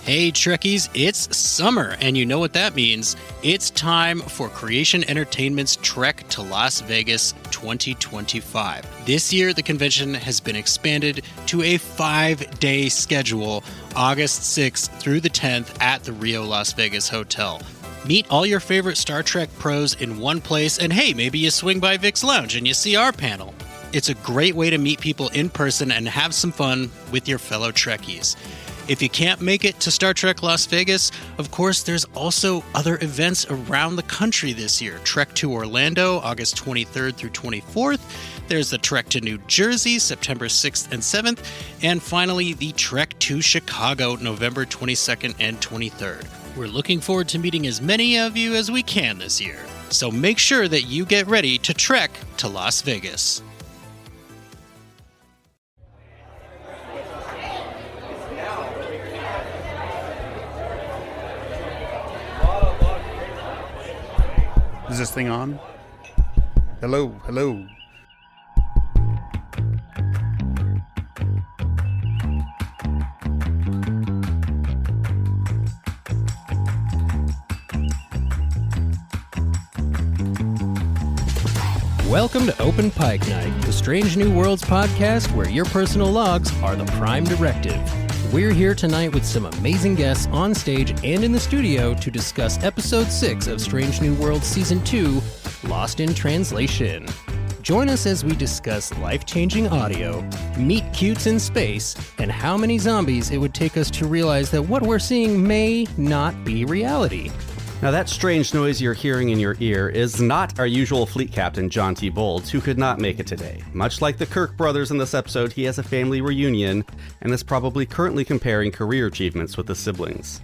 Hey Trekkies, it's summer, and you know what that means. It's time for Creation Entertainment's Trek to Las Vegas 2025. This year, the convention has been expanded to a 5-day schedule, August 6th through the 10th at the Rio Las Vegas Hotel. Meet all your favorite Star Trek pros in one place, and hey, maybe you swing by Vic's Lounge and you see our panel. It's a great way to meet people in person and have some fun with your fellow Trekkies. If you can't make it to Star Trek Las Vegas, of course, there's also other events around the country this year. Trek to Orlando, August 23rd through 24th. There's the Trek to New Jersey, September 6th and 7th. And finally, the Trek to Chicago, November 22nd and 23rd. We're looking forward to meeting as many of you as we can this year. So make sure that you get ready to trek to Las Vegas. Is this thing on? Hello, hello. Welcome to Open Pike Night, the Strange New Worlds podcast where your personal logs are the prime directive. We're here tonight with some amazing guests on stage and in the studio to discuss Episode 6 of Strange New Worlds Season 2, Lost in Translation. Join us as we discuss life-changing audio, meet-cutes in space, and how many zombies it would take us to realize that what we're seeing may not be reality. Now that strange noise you're hearing in your ear is not our usual fleet captain, John T. Bolds, who could not make it today. Much like the Kirk brothers in this episode, he has a family reunion and is probably currently comparing career achievements with his siblings.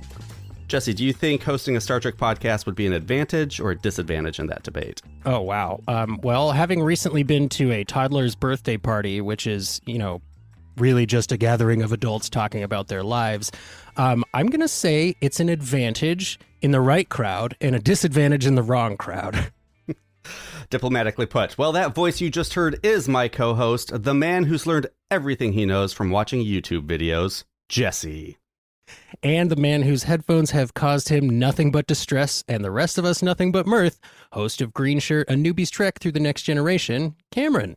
Jesse, do you think hosting a Star Trek podcast would be an advantage or a disadvantage in that debate? Oh, wow. Well, having recently been to a toddler's birthday party, which is, really just a gathering of adults talking about their lives, I'm going to say it's an advantage in the right crowd and a disadvantage in the wrong crowd. Diplomatically put. Well, that voice you just heard is my co-host, the man who's learned everything he knows from watching YouTube videos, Jesse. And the man whose headphones have caused him nothing but distress and the rest of us nothing but mirth, host of Green Shirt, A Newbie's Trek Through the Next Generation, Cameron.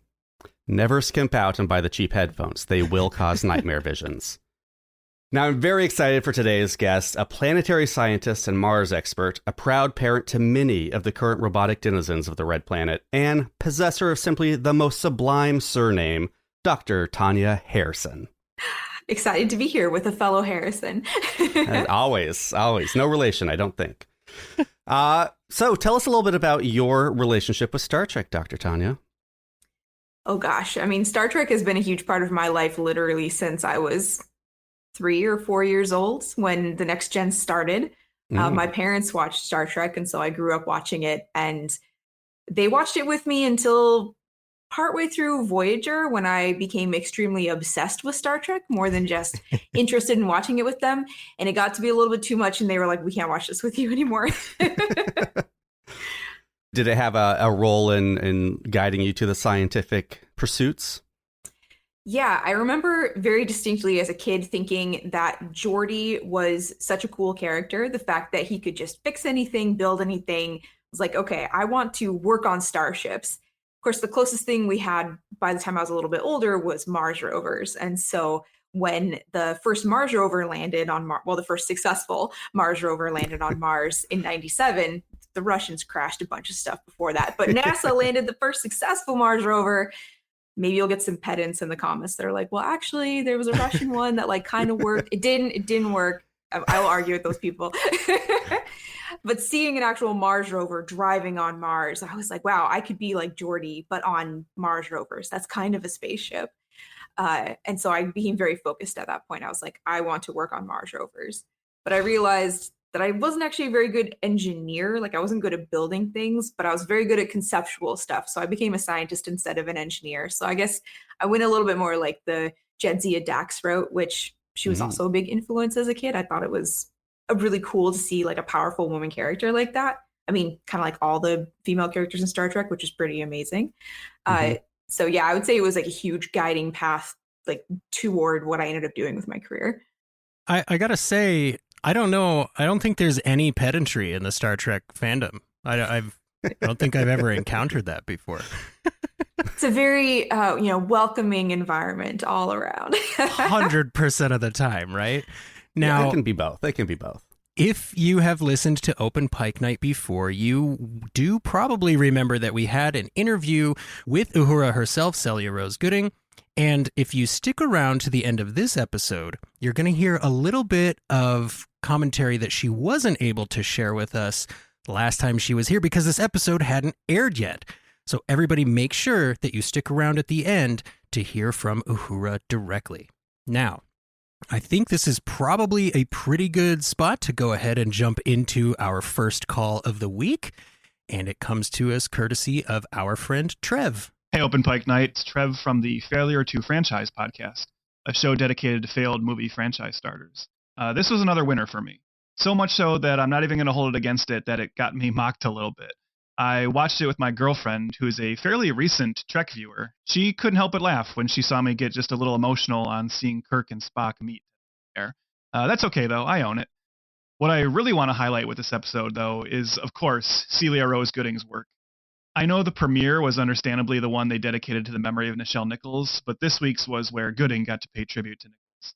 Never skimp out and buy the cheap headphones. They will cause nightmare visions. Now, I'm very excited for today's guest, a planetary scientist and Mars expert, a proud parent to many of the current robotic denizens of the Red Planet, and possessor of simply the most sublime surname, Dr. Tanya Harrison. Excited to be here with a fellow Harrison. Always. No relation, I don't think. So tell us a little bit about your relationship with Star Trek, Dr. Tanya. Oh, gosh. I mean, Star Trek has been a huge part of my life literally since I was 3 or 4 years old when The Next Gen started. My parents watched Star Trek, and so I grew up watching it. And they watched it with me until partway through Voyager, when I became extremely obsessed with Star Trek, more than just interested in watching it with them. And it got to be a little bit too much, and they were like, we can't watch this with you anymore. Did it have a role in guiding you to the scientific pursuits? Yeah, I remember very distinctly as a kid thinking that Geordi was such a cool character. The fact that he could just fix anything, build anything, was like, okay, I want to work on starships. Of course, the closest thing we had by the time I was a little bit older was Mars rovers. And so when the first Mars rover landed on Mars, the first successful Mars rover landed on Mars in 97, the Russians crashed a bunch of stuff before that. But NASA landed the first successful Mars rover. Maybe you'll get some pedants in the comments that are like, well, actually, there was a Russian one that kind of worked. It didn't work. I will argue with those people. But seeing an actual Mars rover driving on Mars, I was like, wow, I could be like Geordi, but on Mars rovers. That's kind of a spaceship. And so I became very focused at that point. I was like, I want to work on Mars rovers. But I realized that I wasn't actually a very good engineer. I wasn't good at building things, but I was very good at conceptual stuff. So I became a scientist instead of an engineer. So I guess I went a little bit more like the Jadzia Dax route, which she was also a big influence as a kid. I thought it was really cool to see a powerful woman character like that. I mean, kind of like all the female characters in Star Trek, which is pretty amazing. So yeah, I would say it was a huge guiding path toward what I ended up doing with my career. I gotta say, I don't know. I don't think there's any pedantry in the Star Trek fandom. I don't think I've ever encountered that before. It's a very, welcoming environment all around. 100% of the time, right? Yeah, Now, it can be both. It can be both. if you have listened to Open Pike Night before, you do probably remember that we had an interview with Uhura herself, Celia Rose Gooding. And if you stick around to the end of this episode, you're going to hear a little bit of commentary that she wasn't able to share with us last time she was here because this episode hadn't aired yet. So everybody make sure that you stick around at the end to hear from Uhura directly. Now, I think this is probably a pretty good spot to go ahead and jump into our first call of the week. And it comes to us courtesy of our friend Trev. Hey, Open Pike Night. It's Trev from the Failure to Franchise podcast, a show dedicated to failed movie franchise starters. This was another winner for me. So much so that I'm not even going to hold it against it that it got me mocked a little bit. I watched it with my girlfriend, who is a fairly recent Trek viewer. She couldn't help but laugh when she saw me get just a little emotional on seeing Kirk and Spock meet there. That's okay, though. I own it. What I really want to highlight with this episode, though, is, of course, Celia Rose Gooding's work. I know the premiere was understandably the one they dedicated to the memory of Nichelle Nichols, but this week's was where Gooding got to pay tribute to Nichols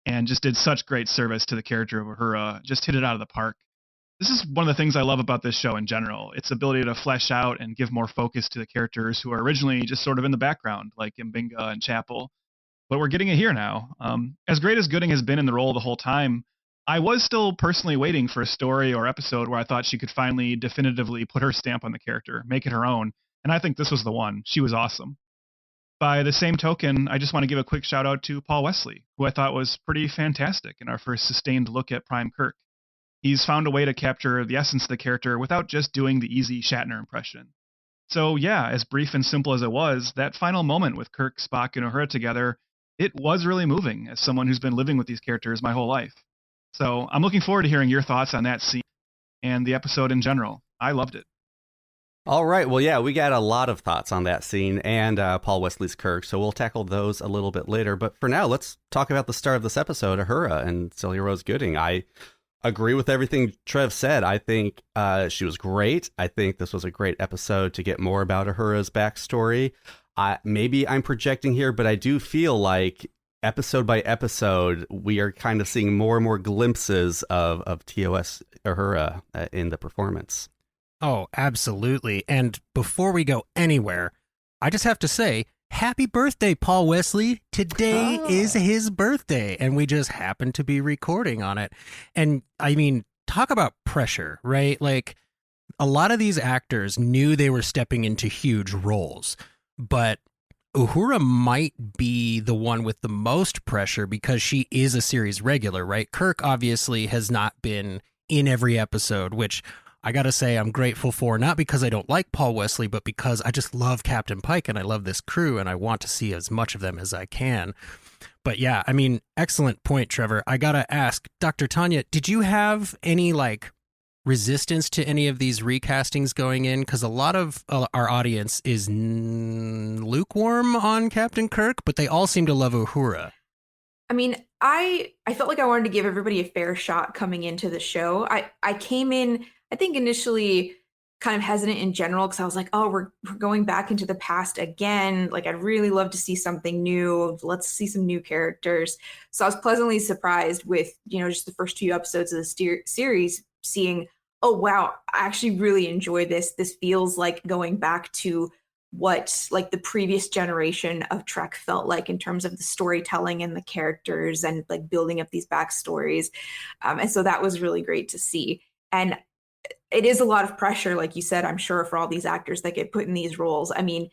and just did such great service to the character of Uhura, just hit it out of the park. This is one of the things I love about this show in general, its ability to flesh out and give more focus to the characters who are originally just sort of in the background, like Mbinga and Chapel. But we're getting it here now. As great as Gooding has been in the role the whole time, I was still personally waiting for a story or episode where I thought she could finally definitively put her stamp on the character, make it her own, and I think this was the one. She was awesome. By the same token, I just want to give a quick shout out to Paul Wesley, who I thought was pretty fantastic in our first sustained look at Prime Kirk. He's found a way to capture the essence of the character without just doing the easy Shatner impression. So yeah, as brief and simple as it was, that final moment with Kirk, Spock, and Uhura together, it was really moving as someone who's been living with these characters my whole life. So I'm looking forward to hearing your thoughts on that scene and the episode in general. I loved it. All right. Well, yeah, we got a lot of thoughts on that scene and Paul Wesley's Kirk, so we'll tackle those a little bit later. But for now, let's talk about the star of this episode, Uhura and Celia Rose Gooding. I agree with everything Trev said. I think she was great. I think this was a great episode to get more about Uhura's backstory. Maybe I'm projecting here, but I do feel like episode by episode, we are kind of seeing more and more glimpses of TOS Uhura in the performance. Oh, absolutely. And before we go anywhere, I just have to say, happy birthday, Paul Wesley. Today is his birthday, and we just happen to be recording on it. And I mean, talk about pressure, right? Like, a lot of these actors knew they were stepping into huge roles, but Uhura might be the one with the most pressure because she is a series regular, right? Kirk obviously has not been in every episode, which I gotta say I'm grateful for, not because I don't like Paul Wesley, but because I just love Captain Pike and I love this crew and I want to see as much of them as I can. But yeah, I mean, excellent point, Trevor. I gotta ask, Dr. Tanya, did you have any resistance to any of these recastings going in? Because a lot of our audience is lukewarm on Captain Kirk, but they all seem to love Uhura. I mean, I felt like I wanted to give everybody a fair shot coming into the show. I came in, I think initially kind of hesitant in general because I was like, oh, we're going back into the past again. Like, I'd really love to see something new. Let's see some new characters. So I was pleasantly surprised with, just the first 2 episodes of the series, seeing, oh, wow, I actually really enjoy this. This feels like going back to what the previous generation of Trek felt like in terms of the storytelling and the characters and building up these backstories. And so that was really great to see. And it is a lot of pressure, like you said, I'm sure, for all these actors that get put in these roles. I mean,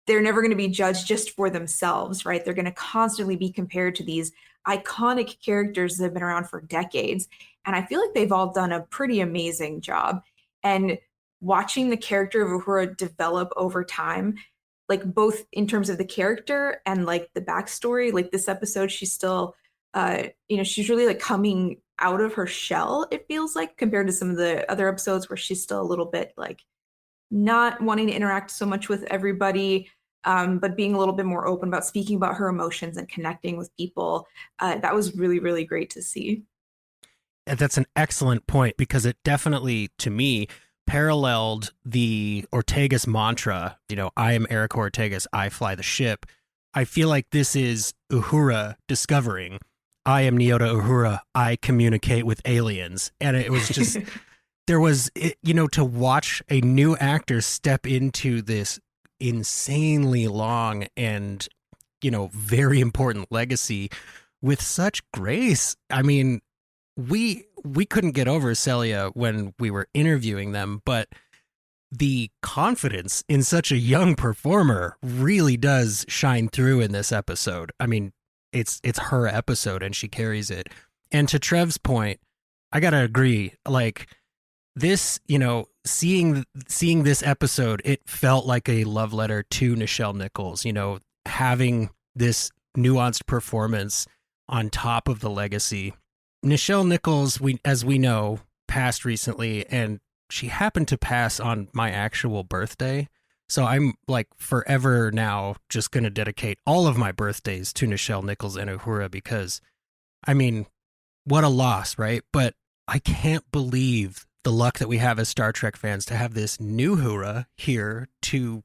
they're never going to be judged just for themselves, right? They're going to constantly be compared to these iconic characters that have been around for decades. And I feel like they've all done a pretty amazing job. And watching the character of Uhura develop over time, both in terms of the character and the backstory, this episode, she's still, she's really coming out of her shell, it feels like, compared to some of the other episodes where she's still a little bit not wanting to interact so much with everybody, but being a little bit more open about speaking about her emotions and connecting with people. That was really, really great to see. that's an excellent point, because it definitely, to me, paralleled the Ortegas mantra. I am Eric Ortegas, I fly the ship. I feel like this is Uhura discovering, I am Nyota Uhura, I communicate with aliens. And it was just, there was, to watch a new actor step into this insanely long and, very important legacy with such grace. I mean, we couldn't get over Celia when we were interviewing them, but the confidence in such a young performer really does shine through in this episode. I mean, it's her episode and she carries it. And to Trev's point, I gotta agree. Like this, seeing this episode, it felt like a love letter to Nichelle Nichols. Having this nuanced performance on top of the legacy. Nichelle Nichols, as we know, passed recently, and she happened to pass on my actual birthday. So I'm like forever now just going to dedicate all of my birthdays to Nichelle Nichols and Uhura, because, I mean, what a loss, right? But I can't believe the luck that we have as Star Trek fans to have this new Uhura here to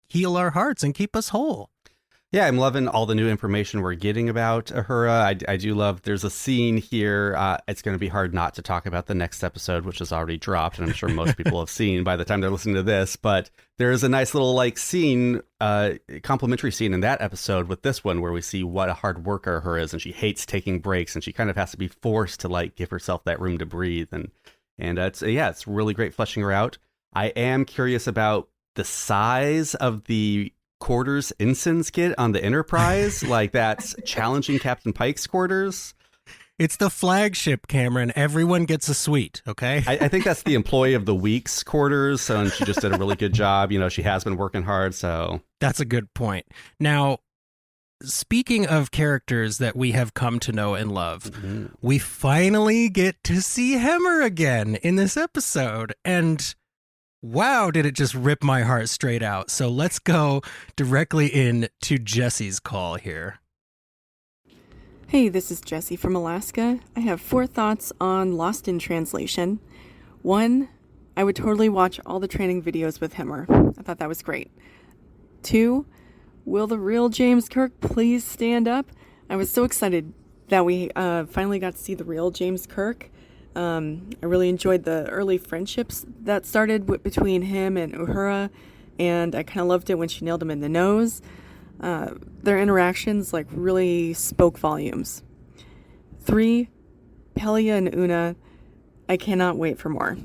heal our hearts and keep us whole. Yeah, I'm loving all the new information we're getting about Uhura. I do love, there's a scene here. It's going to be hard not to talk about the next episode, which is already dropped, and I'm sure most people have seen by the time they're listening to this. But there's a nice little scene, complimentary scene in that episode with this one, where we see what a hard worker Uhura is, and she hates taking breaks, and she kind of has to be forced to give herself that room to breathe. And it's really great fleshing her out. I am curious about the size of the quarters ensigns get on the Enterprise. That's challenging Captain Pike's quarters. It's the flagship, Cameron. Everyone gets a suite, okay? I think that's the employee of the week's quarters, and she just did a really good job. She has been working hard, so. That's a good point. Now, speaking of characters that we have come to know and love, we finally get to see Hemmer again in this episode, and wow, did it just rip my heart straight out. So let's go directly into Jesse's call here. Hey, this is Jessie from Alaska. I have 4 thoughts on Lost in Translation. 1, I would totally watch all the training videos with Hemmer. I thought that was great. 2, will the real James Kirk please stand up? I was so excited that we finally got to see the real James Kirk. I really enjoyed the early friendships that started between him and Uhura, and I kind of loved it when she nailed him in the nose. Their interactions really spoke volumes. 3, Pelia and Una, I cannot wait for more.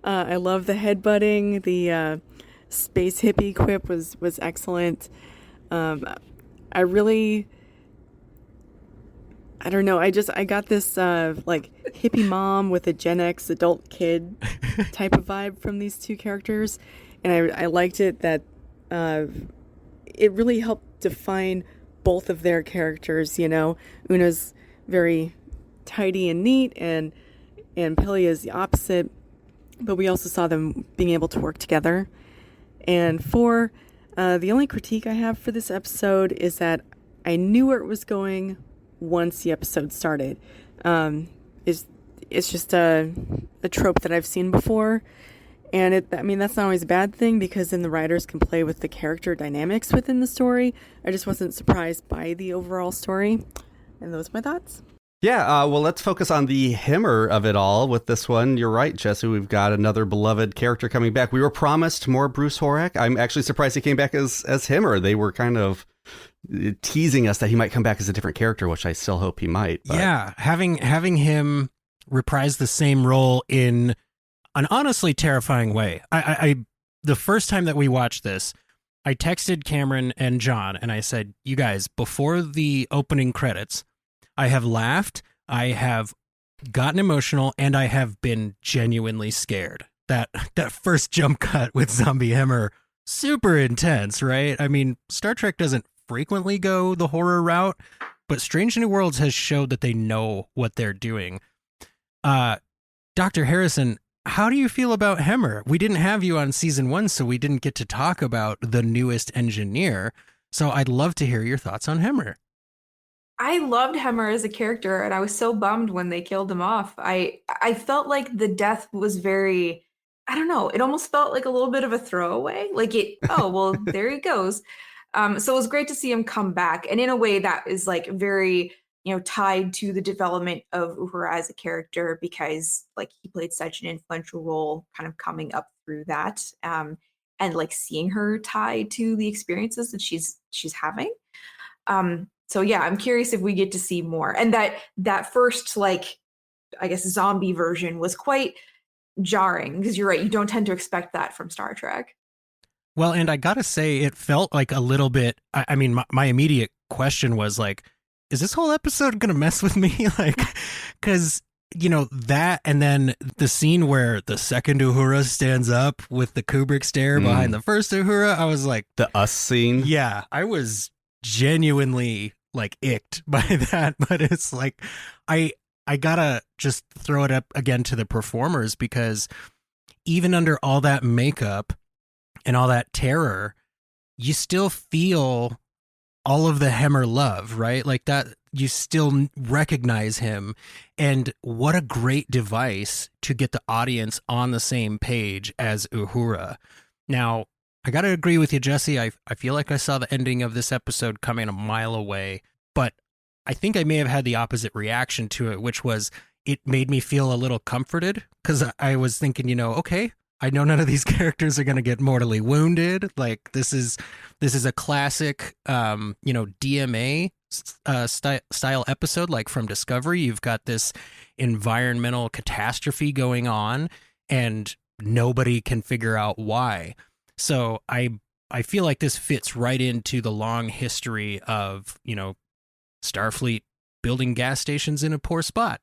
I love the headbutting. The space hippie quip was excellent. I don't know. I got this hippie mom with a Gen X adult kid type of vibe from these 2 characters, and I liked it that it really helped define both of their characters. Una's very tidy and neat, and Pelia is the opposite, but we also saw them being able to work together. And 4, the only critique I have for this episode is that I knew where it was going once the episode started. It's just a trope that I've seen before, and that's not always a bad thing, because then the writers can play with the character dynamics within the story. I just wasn't surprised by the overall story, and those are my thoughts. Yeah, well, let's focus on the Hemmer of it all with this one. You're right, Jesse. We've got another beloved character coming back. We were promised more Bruce Horak. I'm actually surprised he came back as Hemmer. They were kind of teasing us that he might come back as a different character, which I still hope he might. But. Yeah, having him reprise the same role in an honestly terrifying way. I the first time that we watched this, I texted Cameron and John, and I said, you guys, before the opening credits, I have laughed, I have gotten emotional, and I have been genuinely scared. That first jump cut with Zombie Hemmer, super intense, right? I mean, Star Trek doesn't frequently go the horror route, but Strange New Worlds has showed that they know what they're doing. Dr. Harrison, how do you feel about Hemmer? We didn't have you on season 1, so we didn't get to talk about the newest engineer. So I'd love to hear your thoughts on Hemmer. I loved Hemmer as a character, and I was so bummed when they killed him off. I felt like the death was very, I don't know, it almost felt like a little bit of a throwaway. Like oh well, there he goes. So it was great to see him come back, and in a way that is like very, tied to the development of Uhura as a character, because like he played such an influential role, kind of coming up through that, and like seeing her tied to the experiences that she's having. So yeah, I'm curious if we get to see more. And that first, like, I guess zombie version was quite jarring, because you're right, you don't tend to expect that from Star Trek. Well, and I gotta say, it felt like a little bit. I mean, my immediate question was like, is this whole episode gonna mess with me? Like, because that, and then the scene where the second Uhura stands up with the Kubrick stare behind the first Uhura, I was like, the us scene. Yeah, I was genuinely like icked by that, but it's like I gotta just throw it up again to the performers, because even under all that makeup and all that terror, you still feel all of the Hemmer love, right? Like that, you still recognize him. And what a great device to get the audience on the same page as Uhura. Now, I got to agree with you, Jesse. I feel like I saw the ending of this episode coming a mile away, but I think I may have had the opposite reaction to it, which was it made me feel a little comforted, because I was thinking, okay, I know none of these characters are going to get mortally wounded. Like this is a classic, DMA style episode, like from Discovery. You've got this environmental catastrophe going on, and nobody can figure out why. So I feel like this fits right into the long history of, Starfleet building gas stations in a poor spot.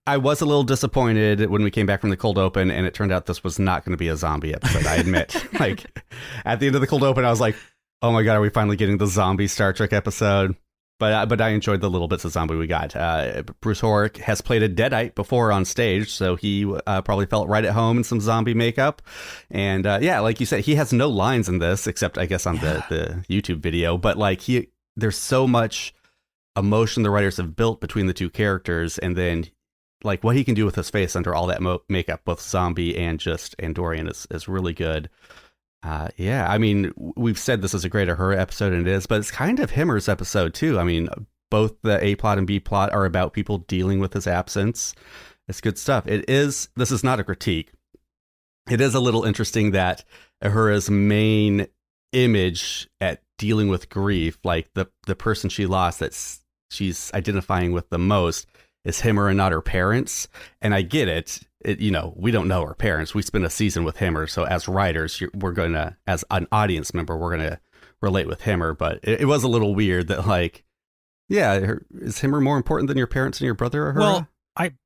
I was a little disappointed when we came back from the cold open, and it turned out this was not going to be a zombie episode, I admit. Like, at the end of the cold open, I was like, oh my God, are we finally getting the zombie Star Trek episode? But I enjoyed the little bits of zombie we got. Bruce Horak has played a Deadite before on stage, so he probably felt right at home in some zombie makeup. And like you said, he has no lines in this, except I guess on the YouTube video. But like there's so much emotion the writers have built between the two characters, and then like what he can do with his face under all that makeup, both zombie and just Andorian, is really good. I mean, we've said this is a great Uhura episode, and it is, but it's kind of Hemmer's episode too. I mean, both the A plot and B plot are about people dealing with his absence. It's good stuff. This is not a critique. It is a little interesting that Uhura's main image at dealing with grief, like the person she lost that she's identifying with the most, is Hemmer and not her parents. And I get it. We don't know her parents. We spent a season with Hemmer, so as writers, we're going to, as an audience member, we're going to relate with Hemmer. But it was a little weird that, like, is Hemmer more important than your parents and your brother or her? Well,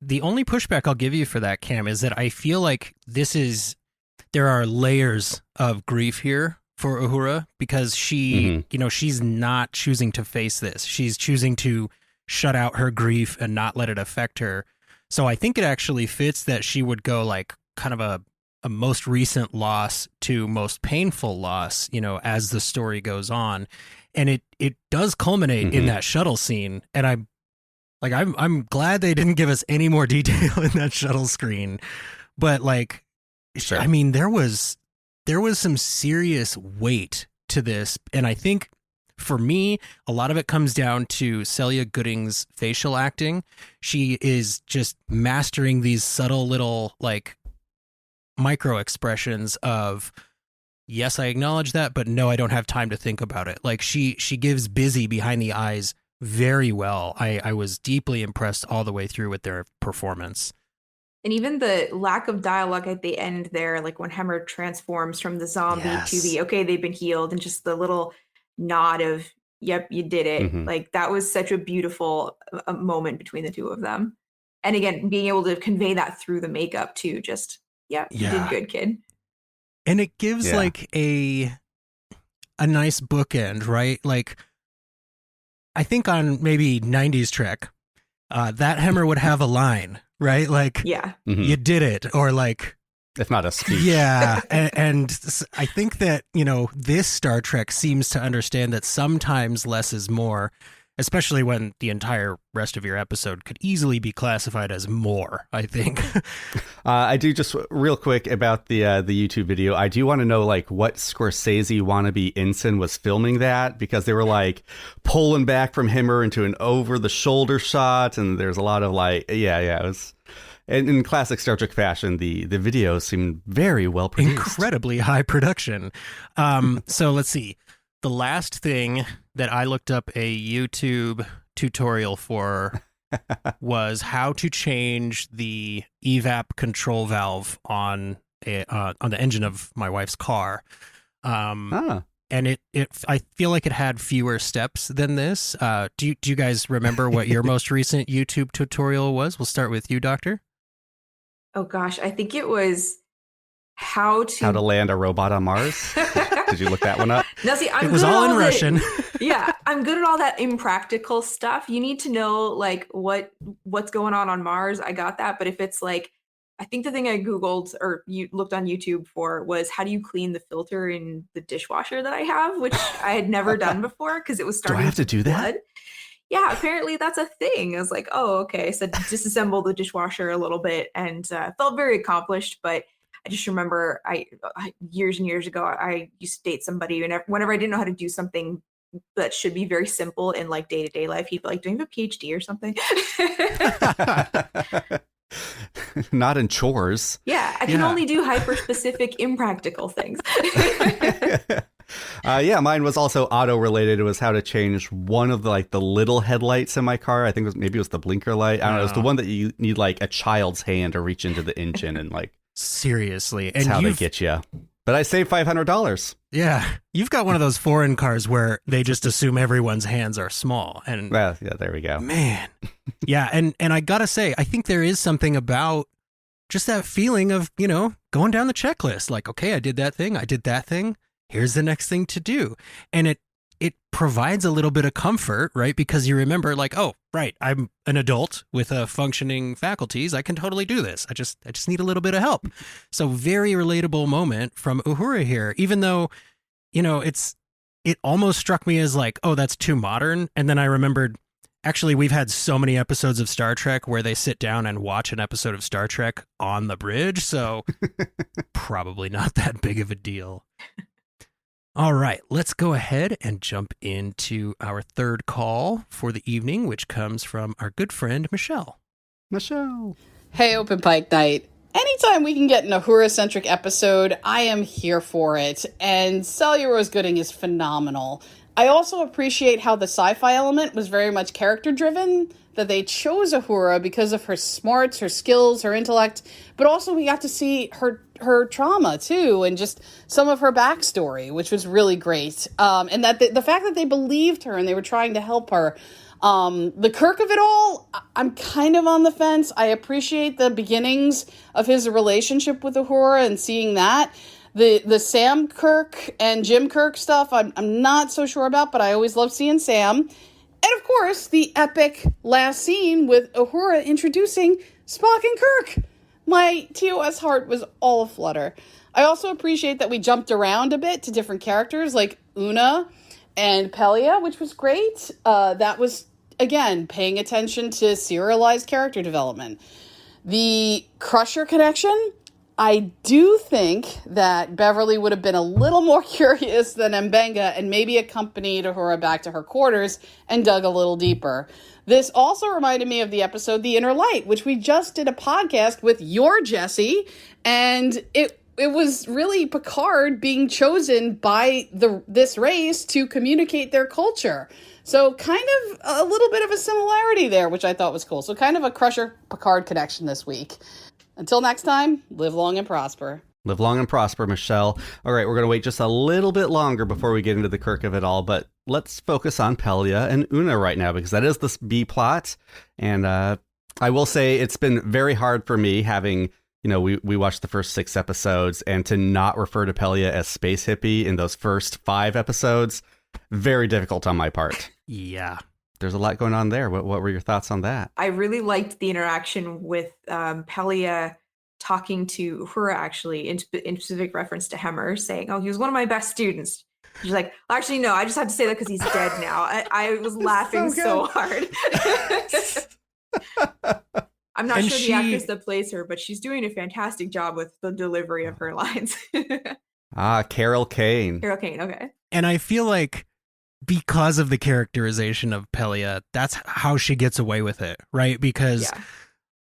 the only pushback I'll give you for that, Cam, is that I feel like there are layers of grief here for Uhura, because she, she's not choosing to face this. She's choosing to shut out her grief and not let it affect her. So I think it actually fits that she would go like kind of a most recent loss to most painful loss, as the story goes on. And it does culminate in that shuttle scene. And I'm glad they didn't give us any more detail in that shuttle screen. But like, sure. I mean, there was some serious weight to this. And I think for me, a lot of it comes down to Celia Gooding's facial acting. She is just mastering these subtle little like micro expressions of, yes, I acknowledge that, but no, I don't have time to think about it. Like she gives busy behind the eyes very well. I was deeply impressed all the way through with their performance. And even the lack of dialogue at the end there, like when Hemmer transforms from the zombie to the, okay, they've been healed, and just the little nod of, yep, you did it. Like that was such a beautiful moment between the two of them. And again, being able to convey that through the makeup too, just, you did good, kid. And it gives like a nice bookend, right? Like I think on maybe 90s Trek, that Hemmer would have a line, right? Like, you did it, or like, if not a speech. Yeah. and I think that, this Star Trek seems to understand that sometimes less is more. especially when the entire rest of your episode could easily be classified as more, I think. I do just real quick about the YouTube video. I do want to know like what Scorsese wannabe ensign was filming that, because they were like pulling back from Himmer into an over the shoulder shot. And there's a lot of like, it was. And in classic Star Trek fashion, the video seemed very well produced. Incredibly high production. So let's see. The last thing that I looked up a YouTube tutorial for was how to change the evap control valve on the engine of my wife's car. And I feel like it had fewer steps than this. Do you guys remember what your most recent YouTube tutorial was? We'll start with you, Doctor. Oh gosh, I think it was how to land a robot on Mars. Did you look that one up? Now, see, it was all in Russian. Yeah, I'm good at all that impractical stuff. You need to know like what's going on Mars. I got that, but if it's like, I think the thing I Googled or you looked on YouTube for was how do you clean the filter in the dishwasher that I have, which I had never done before because it was starting. Do I have to do that? Blood. Yeah, apparently that's a thing. I was like, oh, okay. So disassemble the dishwasher a little bit and felt very accomplished. But I just remember I years and years ago, I used to date somebody and whenever I didn't know how to do something that should be very simple in like day-to-day life, he'd be like, do you have a PhD or something? Not in chores. Yeah, I can only do hyper-specific, impractical things. Mine was also auto-related. It was how to change one of the little headlights in my car. I think maybe it was the blinker light. I don't know. It's the one that you need like a child's hand to reach into the engine and like. Seriously, that's how they get you. But I saved $500. Yeah, you've got one of those foreign cars where they just assume everyone's hands are small. And well, yeah, there we go. Man, yeah, and I gotta say, I think there is something about just that feeling of going down the checklist. Like, okay, I did that thing. Here's the next thing to do, and it provides a little bit of comfort, right? Because you remember, like, oh, right, I'm an adult with functioning faculties. I can totally do this. I just need a little bit of help. So very relatable moment from Uhura here, even though, it almost struck me as like, oh, that's too modern. And then I remembered, actually, we've had so many episodes of Star Trek where they sit down and watch an episode of Star Trek on the bridge. So probably not that big of a deal. All right, let's go ahead and jump into our third call for the evening, which comes from our good friend, Michelle. Michelle. Hey, Open Pike Night. Anytime we can get an Uhura-centric episode, I am here for it. And Cellulose Gooding is phenomenal. I also appreciate how the sci-fi element was very much character-driven, that they chose Uhura because of her smarts, her skills, her intellect, but also we got to see her trauma too, and just some of her backstory, which was really great. And that the fact that they believed her and they were trying to help her. The Kirk of it all, I'm kind of on the fence. I appreciate the beginnings of his relationship with Uhura and seeing that. The Sam Kirk and Jim Kirk stuff, I'm not so sure about, but I always love seeing Sam. And of course, the epic last scene with Uhura introducing Spock and Kirk. My TOS heart was all aflutter. I also appreciate that we jumped around a bit to different characters like Una and Pelia, which was great. That was, again, paying attention to serialized character development. The Crusher connection, I do think that Beverly would have been a little more curious than Mbenga and maybe accompanied Uhura back to her quarters and dug a little deeper. This also reminded me of the episode The Inner Light, which we just did a podcast with your Jesse, and it was really Picard being chosen by this race to communicate their culture. So kind of a little bit of a similarity there, which I thought was cool. So kind of a Crusher-Picard connection this week. Until next time, live long and prosper. Live long and prosper, Michelle. All right, we're going to wait just a little bit longer before we get into the Kirk of it all, but let's focus on Pelia and Una right now, because that is the B plot. And I will say it's been very hard for me having, we watched the first 6 episodes, and to not refer to Pelia as Space Hippie in those first 5 episodes, very difficult on my part. Yeah. There's a lot going on there. What were your thoughts on that? I really liked the interaction with Pelia talking to Uhura, actually, in specific reference to Hemmer, saying, oh, he was one of my best students. She's like, actually, no, I just had to say that because he's dead now. I was laughing so hard. I'm not sure the actress that plays her, but she's doing a fantastic job with the delivery of her lines. Carol Kane. Carol Kane, okay. And I feel like because of the characterization of Pelia, that's how she gets away with it, right? Because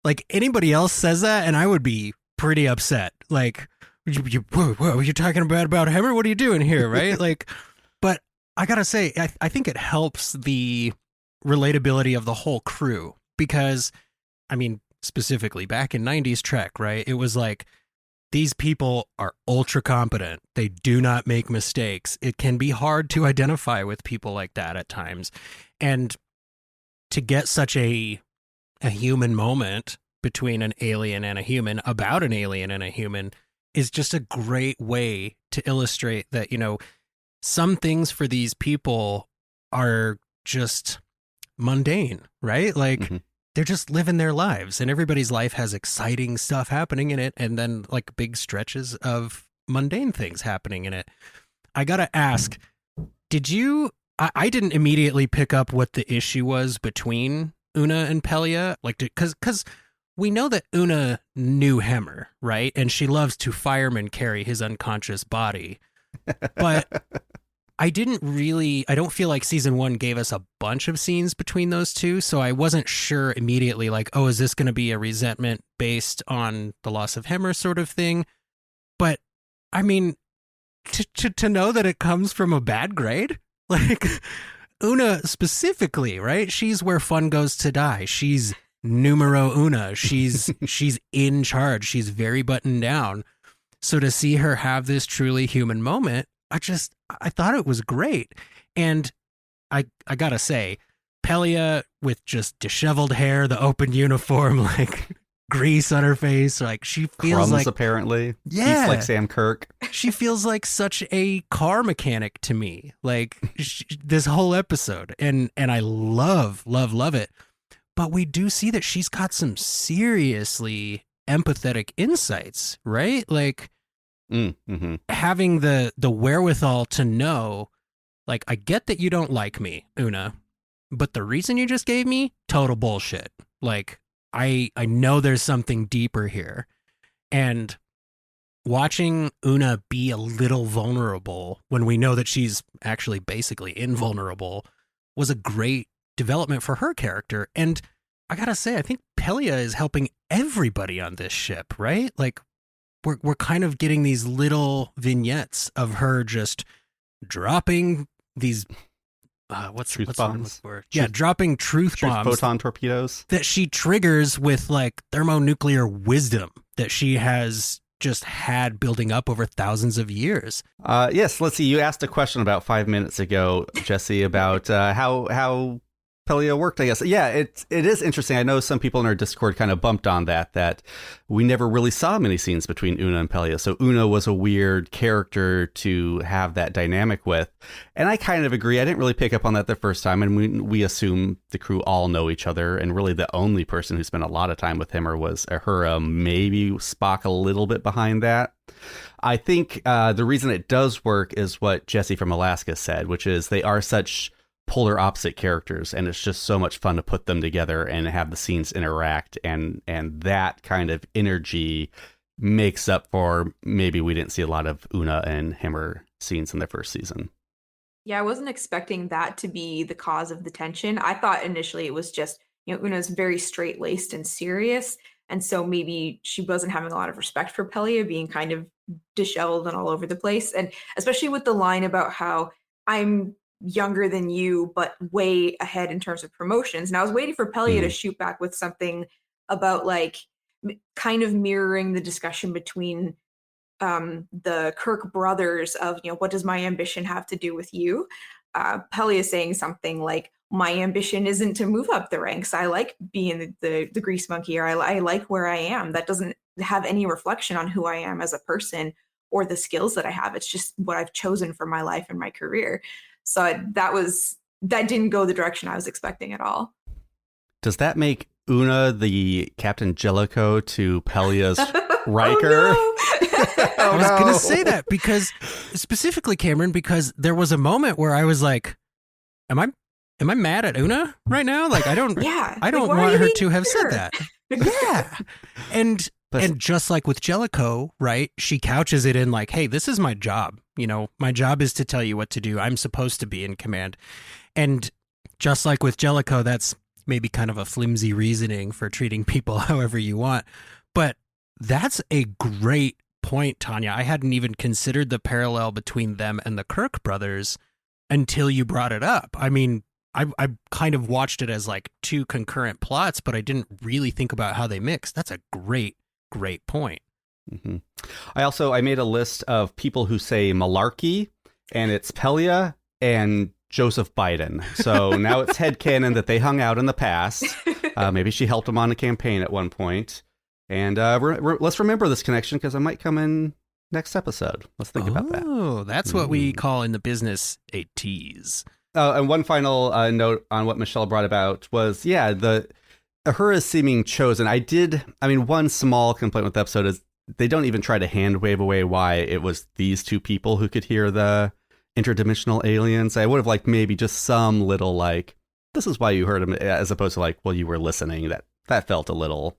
like anybody else says that and I would be pretty upset. Like, whoa, you're talking about him, or what are you doing here, right? Like, but I gotta say, I think it helps the relatability of the whole crew because, I mean, specifically back in 90s Trek, right? It was like, these people are ultra competent. They do not make mistakes. It can be hard to identify with people like that at times. And to get such a human moment between an alien and a human about an alien and a human is just a great way to illustrate that, you know, some things for these people are just mundane, right? Like, they're just living their lives, and everybody's life has exciting stuff happening in it, and then like big stretches of mundane things happening in it. I gotta ask, did you? I didn't immediately pick up what the issue was between Una and Pelia, like, because we know that Una knew Hemmer, right, and she loves to fireman carry his unconscious body, but I don't feel like season 1 gave us a bunch of scenes between those two, so I wasn't sure immediately, like, oh, is this going to be a resentment based on the loss of Hemmer sort of thing? But, I mean, to know that it comes from a bad grade? Like, Una specifically, right? She's where fun goes to die. She's numero una. She's in charge. She's very buttoned down. So to see her have this truly human moment, I thought it was great. And I gotta say, Pelia with just disheveled hair, the open uniform, like grease on her face, like she feels Crumbs, like, apparently. Yeah. He's like Sam Kirk. She feels like such a car mechanic to me, like this whole episode. And I love it. But we do see that she's got some seriously empathetic insights, right? Like, having the wherewithal to know, like, I get that you don't like me, Una, but the reason you just gave me, total bullshit. Like, I know there's something deeper here. And watching Una be a little vulnerable when we know that she's actually basically invulnerable was a great development for her character. And I gotta say, I think Pelia is helping everybody on this ship, right? Like, we're kind of getting these little vignettes of her just dropping these what's bombs? Dropping truth bombs, photon torpedoes that she triggers with like thermonuclear wisdom that she has just had building up over thousands of years. Yes, let's see. You asked a question about 5 minutes ago, Jesse, about how Pelia worked, I guess. Yeah, it is interesting. I know some people in our Discord kind of bumped on that we never really saw many scenes between Una and Pelia. So Una was a weird character to have that dynamic with. And I kind of agree. I didn't really pick up on that the first time. And we assume the crew all know each other. And really the only person who spent a lot of time with him was Uhura, maybe Spock a little bit behind that. I think the reason it does work is what Jesse from Alaska said, which is they are such polar opposite characters, and it's just so much fun to put them together and have the scenes interact, and that kind of energy makes up for maybe we didn't see a lot of Una and Hemmer scenes in the first season. Yeah, I wasn't expecting that to be the cause of the tension. I thought initially it was just, Una's very straight-laced and serious, and so maybe she wasn't having a lot of respect for Pelia, being kind of disheveled and all over the place, and especially with the line about how I'm younger than you, but way ahead in terms of promotions. And I was waiting for Pelia to shoot back with something about like kind of mirroring the discussion between the Kirk brothers of, what does my ambition have to do with you? Pelia saying something like, my ambition isn't to move up the ranks. I like being the grease monkey, or I like where I am. That doesn't have any reflection on who I am as a person or the skills that I have. It's just what I've chosen for my life and my career. So that didn't go the direction I was expecting at all. Does that make Una the Captain Jellicoe to Pelia's Riker? I was going to say that because, specifically, Cameron, because there was a moment where I was like, am I mad at Una right now? Like, I don't want her to have said that. Yeah. And just like with Jellicoe, right, she couches it in like, hey, this is my job. You know, my job is to tell you what to do. I'm supposed to be in command. And just like with Jellicoe, that's maybe kind of a flimsy reasoning for treating people however you want. But that's a great point, Tanya. I hadn't even considered the parallel between them and the Kirk brothers until you brought it up. I mean, I kind of watched it as like two concurrent plots, but I didn't really think about how they mix. That's a great point. Mm-hmm. I made a list of people who say malarkey, and it's Pelia and Joseph Biden. So now it's headcanon that they hung out in the past. Maybe she helped him on a campaign at one point. And let's remember this connection because I might come in next episode. Let's think about that. Oh, that's what we call in the business a tease. And one final note on what Michelle brought about was, the Uhura seeming chosen. One small complaint with the episode is they don't even try to hand wave away why it was these two people who could hear the interdimensional aliens. I would have liked maybe just some little like, this is why you heard them, as opposed to like, well, you were listening. That felt a little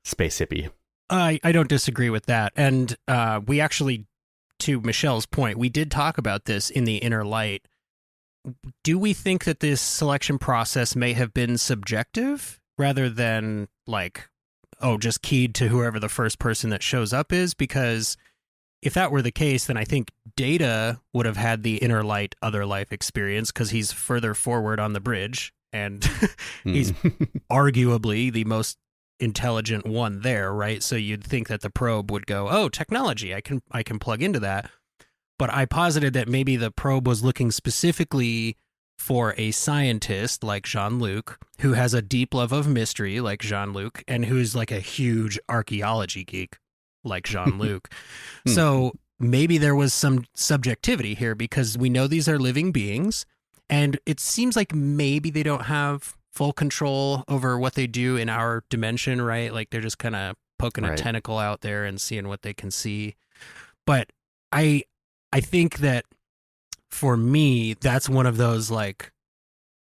space hippie. I don't disagree with that. And we actually, to Michelle's point, we did talk about this in the Inner Light. Do we think that this selection process may have been subjective rather than like, just keyed to whoever the first person that shows up is? Because if that were the case, then I think Data would have had the Inner Light other life experience because he's further forward on the bridge and he's arguably the most intelligent one there, right? So you'd think that the probe would go, oh, technology, I can plug into that. But I posited that maybe the probe was looking specifically for a scientist like Jean-Luc, who has a deep love of mystery like Jean-Luc, and who's like a huge archaeology geek like Jean-Luc. So maybe there was some subjectivity here because we know these are living beings, and it seems like maybe they don't have full control over what they do in our dimension, right? Like they're just kind of poking a tentacle out there and seeing what they can see. But I think that for me, that's one of those like,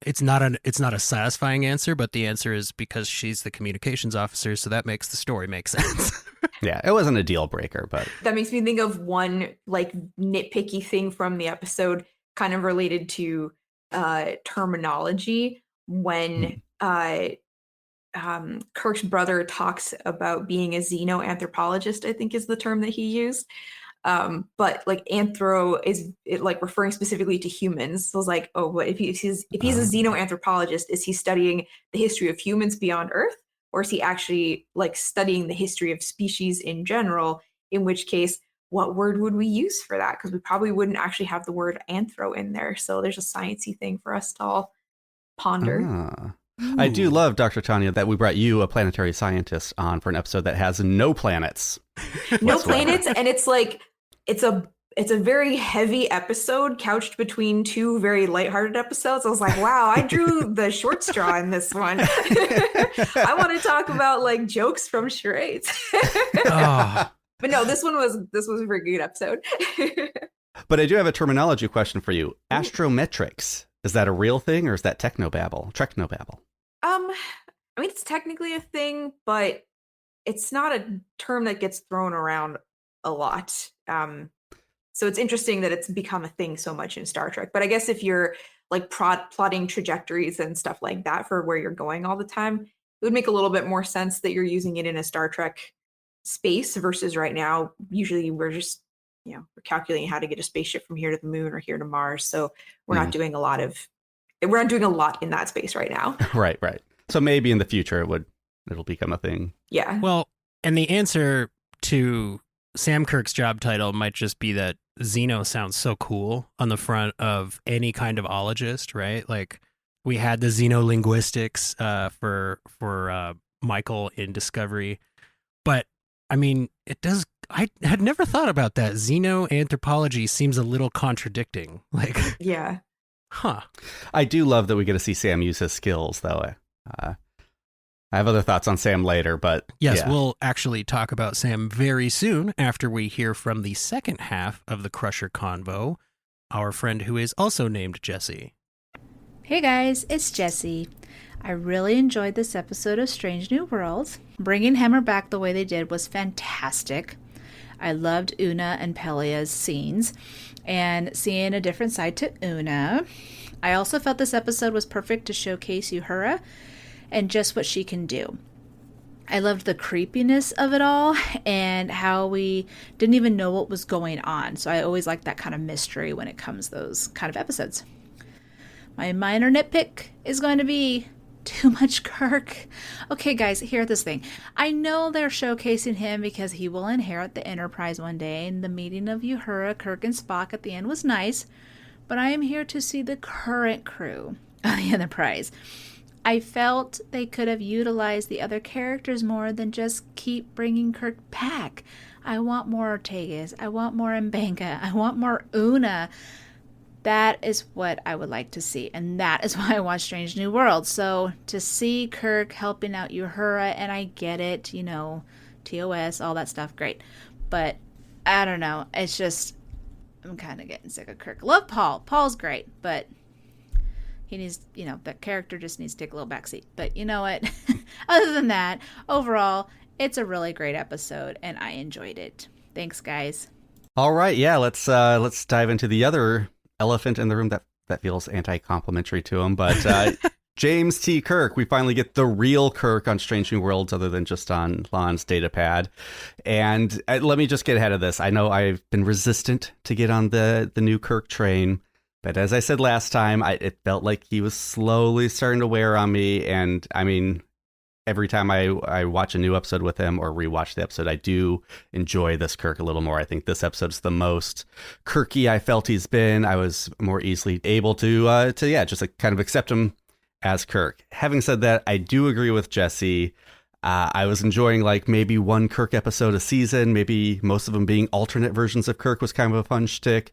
it's not a satisfying answer, but the answer is because she's the communications officer, so that makes the story make sense. Yeah, it wasn't a deal breaker, but that makes me think of one like nitpicky thing from the episode, kind of related to terminology when Kirk's brother talks about being a xenoanthropologist, I think is the term that he used. But like anthro is it like referring specifically to humans. So it's like, oh, but if he's a xenoanthropologist, is he studying the history of humans beyond Earth, or is he actually like studying the history of species in general? In which case, what word would we use for that? Because we probably wouldn't actually have the word anthro in there. So there's a sciencey thing for us to all ponder. I do love, Dr. Tanya, that we brought you, a planetary scientist, on for an episode that has no planets. No planets, and it's like it's a very heavy episode couched between two very lighthearted episodes. I was like, wow, I drew the short straw in this one. I want to talk about like jokes from charades. But no, this was a very good episode. But I do have a terminology question for you. Astrometrics. Is that a real thing or is that technobabble? I mean, it's technically a thing, but it's not a term that gets thrown around a lot. So it's interesting that it's become a thing so much in Star Trek. But I guess if you're like plotting trajectories and stuff like that for where you're going all the time, it would make a little bit more sense that you're using it in a Star Trek space versus right now. Usually we're just, we're calculating how to get a spaceship from here to the moon or here to Mars. So we're not doing a lot in that space right now. Right. So maybe in the future it'll become a thing. Yeah. Well, and the answer to Sam Kirk's job title might just be that Xeno sounds so cool on the front of any kind of ologist, right? Like we had the xenolinguistics for Michael in Discovery, but I mean, I had never thought about that. Xenoanthropology seems a little contradicting. Like, yeah. Huh. I do love that we get to see Sam use his skills, though. I have other thoughts on Sam later, but Yes, yeah. we'll actually talk about Sam very soon after we hear from the second half of the Crusher convo, our friend who is also named Jesse. Hey guys, it's Jessie. I really enjoyed this episode of Strange New Worlds. Bringing Hammer back the way they did was fantastic. I loved Una and Pelia's scenes and seeing a different side to Una. I also felt this episode was perfect to showcase Uhura and just what she can do. I loved the creepiness of it all and how we didn't even know what was going on. So I always like that kind of mystery when it comes to those kind of episodes. My minor nitpick is going to be too much Kirk. Okay, guys, hear this thing. I know they're showcasing him because he will inherit the Enterprise one day, and the meeting of Uhura, Kirk, and Spock at the end was nice, but I am here to see the current crew of the Enterprise. I felt they could have utilized the other characters more than just keep bringing Kirk back. I want more Ortegas. I want more Mbenga. I want more Una. That is what I would like to see, and that is why I watch Strange New Worlds. So to see Kirk helping out Uhura, and I get it, you know, TOS, all that stuff, great. But I don't know. It's just, I'm kind of getting sick of Kirk. Love Paul. Paul's great, but he needs, you know, that character just needs to take a little backseat. But you know what? Other than that, overall, it's a really great episode, and I enjoyed it. Thanks, guys. All right, yeah, let's dive into the other elephant in the room that feels anti-complimentary to him, but James T. Kirk. We finally get the real Kirk on Strange New Worlds, other than just on Lon's datapad. And let me just get ahead of this. I know I've been resistant to get on the new Kirk train, but as I said last time, it felt like he was slowly starting to wear on me. And I mean, every time I watch a new episode with him or rewatch the episode, I do enjoy this Kirk a little more. I think this episode's the most Kirky I felt he's been. I was more easily able to just like kind of accept him as Kirk. Having said that, I do agree with Jesse. I was enjoying like maybe one Kirk episode a season, maybe most of them being alternate versions of Kirk was kind of a fun shtick.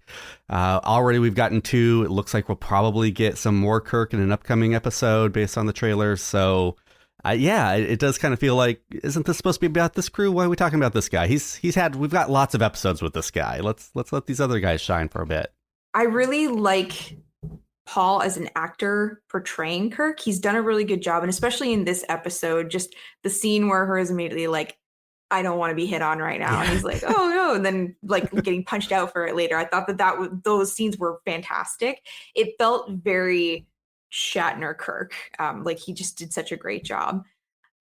Already we've gotten 2. It looks like we'll probably get some more Kirk in an upcoming episode based on the trailer. So it does kind of feel like, isn't this supposed to be about this crew? Why are we talking about this guy? We've got lots of episodes with this guy. Let's let these other guys shine for a bit. I really like Paul as an actor portraying Kirk. He's done a really good job, and especially in this episode, just the scene where her is immediately like, I don't want to be hit on right now. Yeah. And he's like, oh no. And then like getting punched out for it later. I thought those scenes were fantastic. It felt very Shatner Kirk. Like he just did such a great job.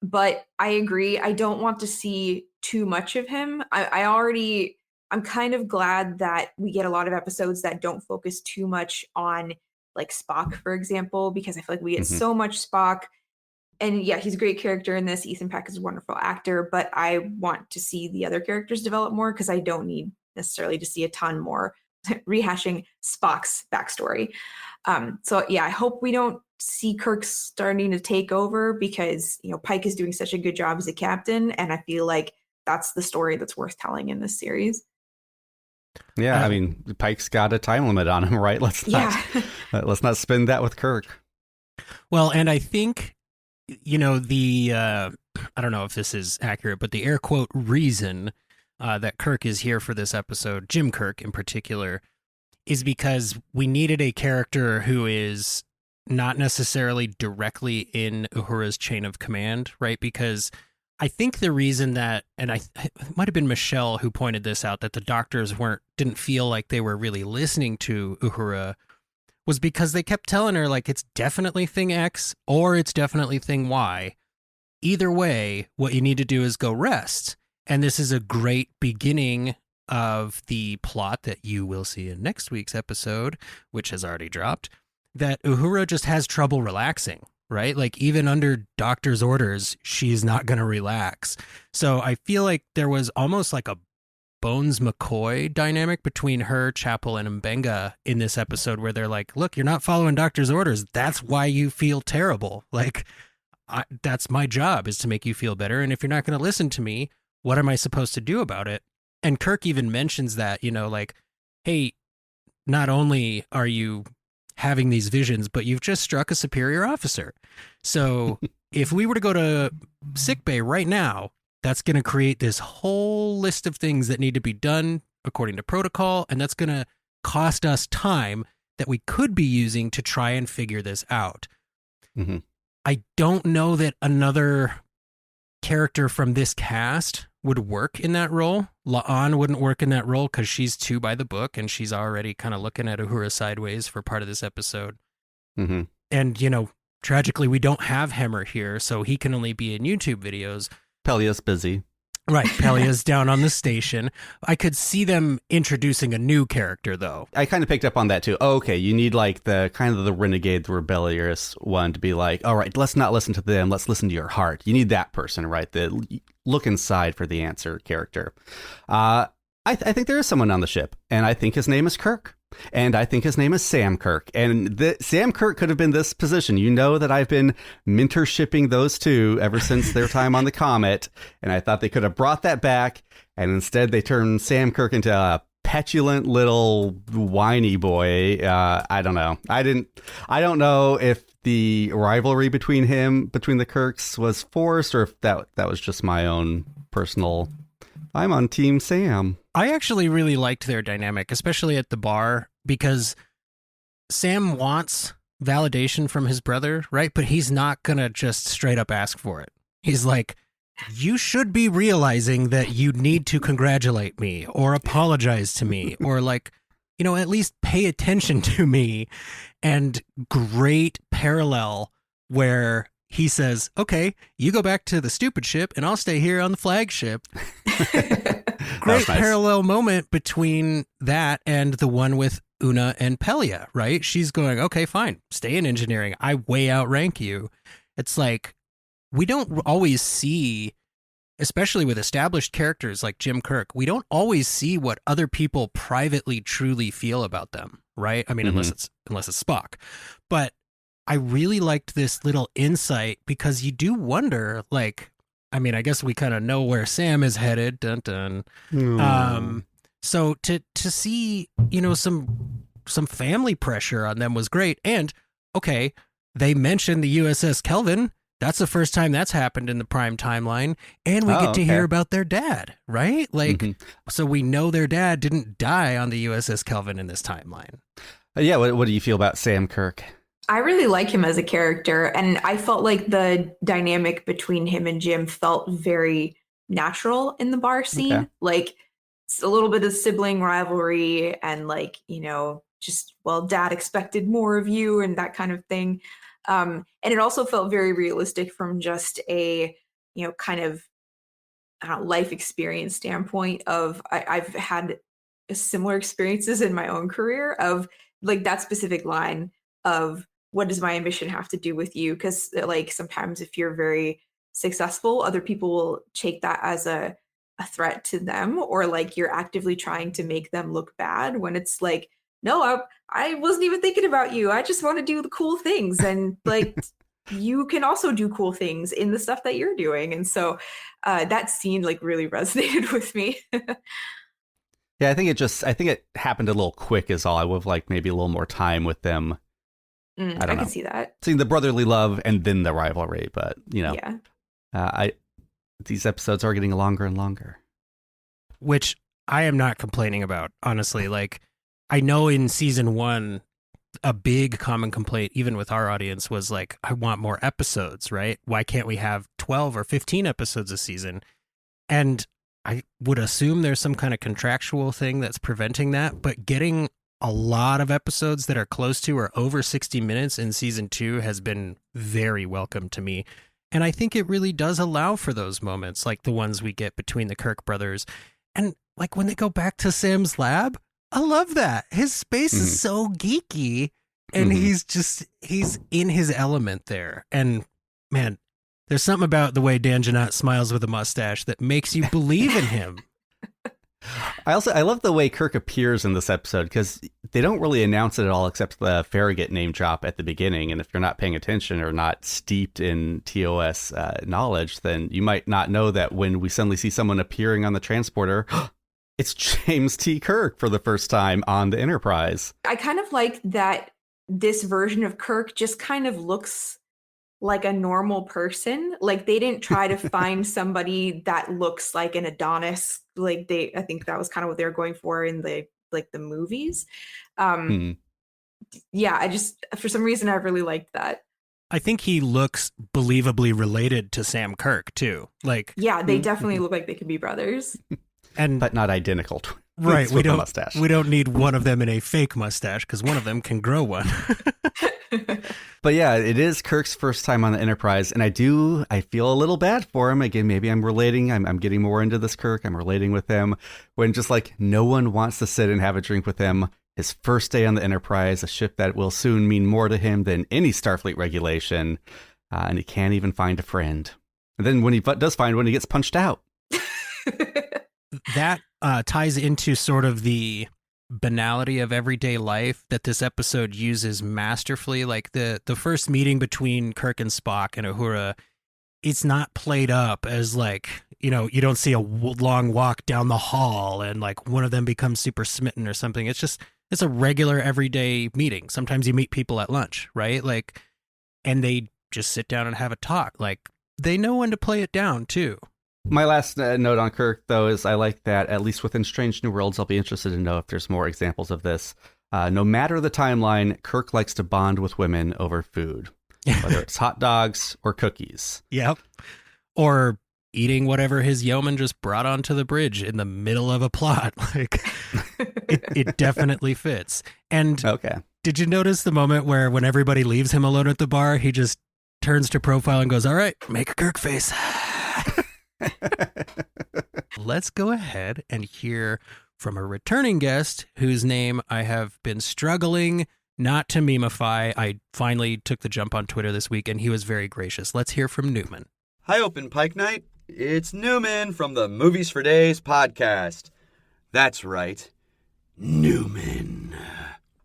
But I agree. I don't want to see too much of him. I'm kind of glad that we get a lot of episodes that don't focus too much on like Spock, for example, because I feel like we get so much Spock. And yeah, he's a great character in this. Ethan Peck is a wonderful actor, but I want to see the other characters develop more because I don't need necessarily to see a ton more rehashing Spock's backstory. So yeah, I hope we don't see Kirk starting to take over because, you know, Pike is doing such a good job as a captain. And I feel like that's the story that's worth telling in this series. Yeah, I mean, Pike's got a time limit on him, right? Let's not spin that with Kirk. Well, and I think, you know, I don't know if this is accurate, but the air quote reason that Kirk is here for this episode, Jim Kirk in particular, is because we needed a character who is not necessarily directly in Uhura's chain of command, right? Because I think the reason that, and it might have been Michelle who pointed this out, that the doctors didn't feel like they were really listening to Uhura, was because they kept telling her, like, it's definitely thing X or it's definitely thing Y. Either way, what you need to do is go rest. And this is a great beginning of the plot that you will see in next week's episode, which has already dropped, that Uhura just has trouble relaxing, right? Like even under doctor's orders, she's not going to relax. So I feel like there was almost like a Bones McCoy dynamic between her, Chapel, and Mbenga in this episode where they're like, look, you're not following doctor's orders. That's why you feel terrible. Like, that's my job, is to make you feel better. And if you're not going to listen to me, what am I supposed to do about it? And Kirk even mentions that, you know, like, hey, not only are you having these visions, but you've just struck a superior officer. So if we were to go to sickbay right now, that's going to create this whole list of things that need to be done according to protocol, and that's going to cost us time that we could be using to try and figure this out. Mm-hmm. I don't know that another character from this cast would work in that role. La'an wouldn't work in that role because she's too by the book, and she's already kind of looking at Uhura sideways for part of this episode. Mm-hmm. And, you know, tragically, we don't have Hemmer here, so he can only be in YouTube videos. Pelia's busy. Right, Pelia's down on the station. I could see them introducing a new character, though. I kind of picked up on that too. Oh, okay, you need like the kind of the renegade, the rebellious one to be like, all right, let's not listen to them. Let's listen to your heart. You need that person, right? The look inside for the answer character. I think there is someone on the ship, and I think his name is Kirk. And I think his name is Sam Kirk. And Sam Kirk could have been this position. You know that I've been mentorshipping those two ever since their time on the Comet. And I thought they could have brought that back. And instead they turned Sam Kirk into a petulant little whiny boy. I don't know. I don't know if the rivalry between the Kirks was forced, or if that was just my own personal... I'm on Team Sam. I actually really liked their dynamic, especially at the bar, because Sam wants validation from his brother, right? But he's not going to just straight up ask for it. He's like, you should be realizing that you need to congratulate me or apologize to me or like, you know, at least pay attention to me. And great parallel where he says, okay, you go back to the stupid ship and I'll stay here on the flagship. Great nice. Parallel moment between that and the one with Una and Pelia, right? She's going, okay, fine, stay in engineering. I way outrank you. It's like, we don't always see, especially with established characters like Jim Kirk, we don't always see what other people privately truly feel about them, right? I mean, unless it's Spock. But I really liked this little insight because you do wonder, like, I mean, I guess we kind of know where Sam is headed. Dun dun. So to see, you know, some family pressure on them was great. And okay, they mentioned the USS Kelvin. That's the first time that's happened in the Prime timeline, and we get to hear about their dad, right? Like, so we know their dad didn't die on the USS Kelvin in this timeline. Yeah. What do you feel about Sam Kirk? I really like him as a character, and I felt like the dynamic between him and Jim felt very natural in the bar scene. Okay. Like, it's a little bit of sibling rivalry and like, you know, just, well, dad expected more of you and that kind of thing. And it also felt very realistic from just a, you know, kind of life experience standpoint of I've had similar experiences in my own career of like that specific line of, what does my ambition have to do with you? Because like sometimes if you're very successful, other people will take that as a threat to them, or like you're actively trying to make them look bad, when it's like, no, I wasn't even thinking about you. I just want to do the cool things. And like, you can also do cool things in the stuff that you're doing. And so that scene like really resonated with me. Yeah, I think it happened a little quick is all. I would have liked maybe a little more time with them. I can see that. Seeing the brotherly love and then the rivalry, but you know, these episodes are getting longer and longer. Which I am not complaining about, honestly. Like, I know in season 1, a big common complaint, even with our audience, was like, I want more episodes, right? Why can't we have 12 or 15 episodes a season? And I would assume there's some kind of contractual thing that's preventing that, but getting a lot of episodes that are close to or over 60 minutes in season 2 has been very welcome to me. And I think it really does allow for those moments, like the ones we get between the Kirk brothers. And like when they go back to Sam's lab, I love that. His space is so geeky, and he's in his element there. And man, there's something about the way Dan Jeannotte smiles with a mustache that makes you believe in him. I love the way Kirk appears in this episode, because they don't really announce it at all except the Farragut name drop at the beginning. And if you're not paying attention or not steeped in TOS knowledge, then you might not know that when we suddenly see someone appearing on the transporter, it's James T. Kirk for the first time on the Enterprise. I kind of like that this version of Kirk just kind of looks like a normal person. Like they didn't try to find somebody that looks like an Adonis. Like I think that was kind of what they were going for in the movies. Yeah, I just, for some reason, I really liked that. I think he looks believably related to Sam Kirk too. Like, yeah, they definitely look like they could be brothers, but not identical. Right, we don't need one of them in a fake mustache because one of them can grow one. But yeah, it is Kirk's first time on the Enterprise, and I feel a little bad for him. Again, maybe I'm relating. I'm getting more into this Kirk. I'm relating with him when just like no one wants to sit and have a drink with him. His first day on the Enterprise, a ship that will soon mean more to him than any Starfleet regulation, and he can't even find a friend. And then when he does find one, he gets punched out. That ties into sort of the banality of everyday life that this episode uses masterfully. Like the first meeting between Kirk and Spock and Uhura, it's not played up as like, you know, you don't see a long walk down the hall and like one of them becomes super smitten or something. It's a regular everyday meeting. Sometimes you meet people at lunch, right? Like, and they just sit down and have a talk. Like they know when to play it down too. My last note on Kirk, though, is I like that, at least within Strange New Worlds, I'll be interested to know if there's more examples of this. No matter the timeline, Kirk likes to bond with women over food, whether it's hot dogs or cookies. Yep. Or eating whatever his yeoman just brought onto the bridge in the middle of a plot. Like, it definitely fits. And okay. Did you notice the moment where when everybody leaves him alone at the bar, he just turns to profile and goes, "All right, make a Kirk face." Let's go ahead and hear from a returning guest whose name I have been struggling not to memify. I finally took the jump on Twitter this week, and he was very gracious. Let's hear from Newman. Hi, Open Pike Night. It's Newman from the Movies for Days podcast. That's right, Newman.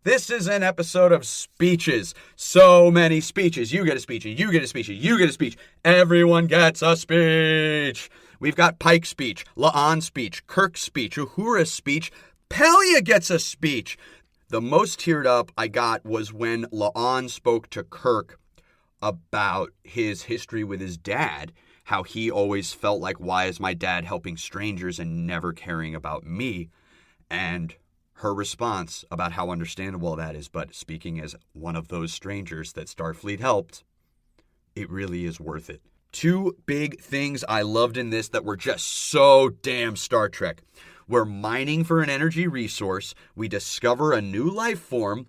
This is an episode of speeches. So many speeches. You get a speech, and you get a speech, and you get a speech. Everyone gets a speech. We've got Pike's speech, La'an's speech, Kirk's speech, Uhura's speech. Pelia gets a speech. The most teared up I got was when La'an spoke to Kirk about his history with his dad, how he always felt like, why is my dad helping strangers and never caring about me? And her response about how understandable that is, but speaking as one of those strangers that Starfleet helped, it really is worth it. Two big things I loved in this that were just so damn Star Trek. We're mining for an energy resource, we discover a new life form,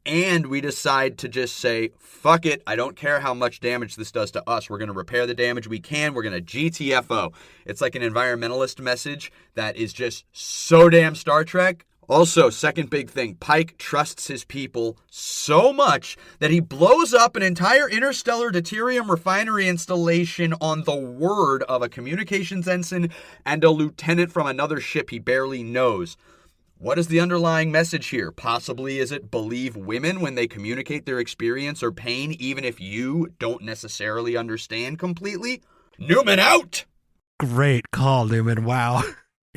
and we decide to just say, fuck it, I don't care how much damage this does to us. We're going to repair the damage we can. We're going to GTFO. It's like an environmentalist message that is just so damn Star Trek. Also, second big thing, Pike trusts his people so much that he blows up an entire interstellar deuterium refinery installation on the word of a communications ensign and a lieutenant from another ship he barely knows. What is the underlying message here? Possibly is it believe women when they communicate their experience or pain, even if you don't necessarily understand completely? Newman out! Great call, Newman. Wow.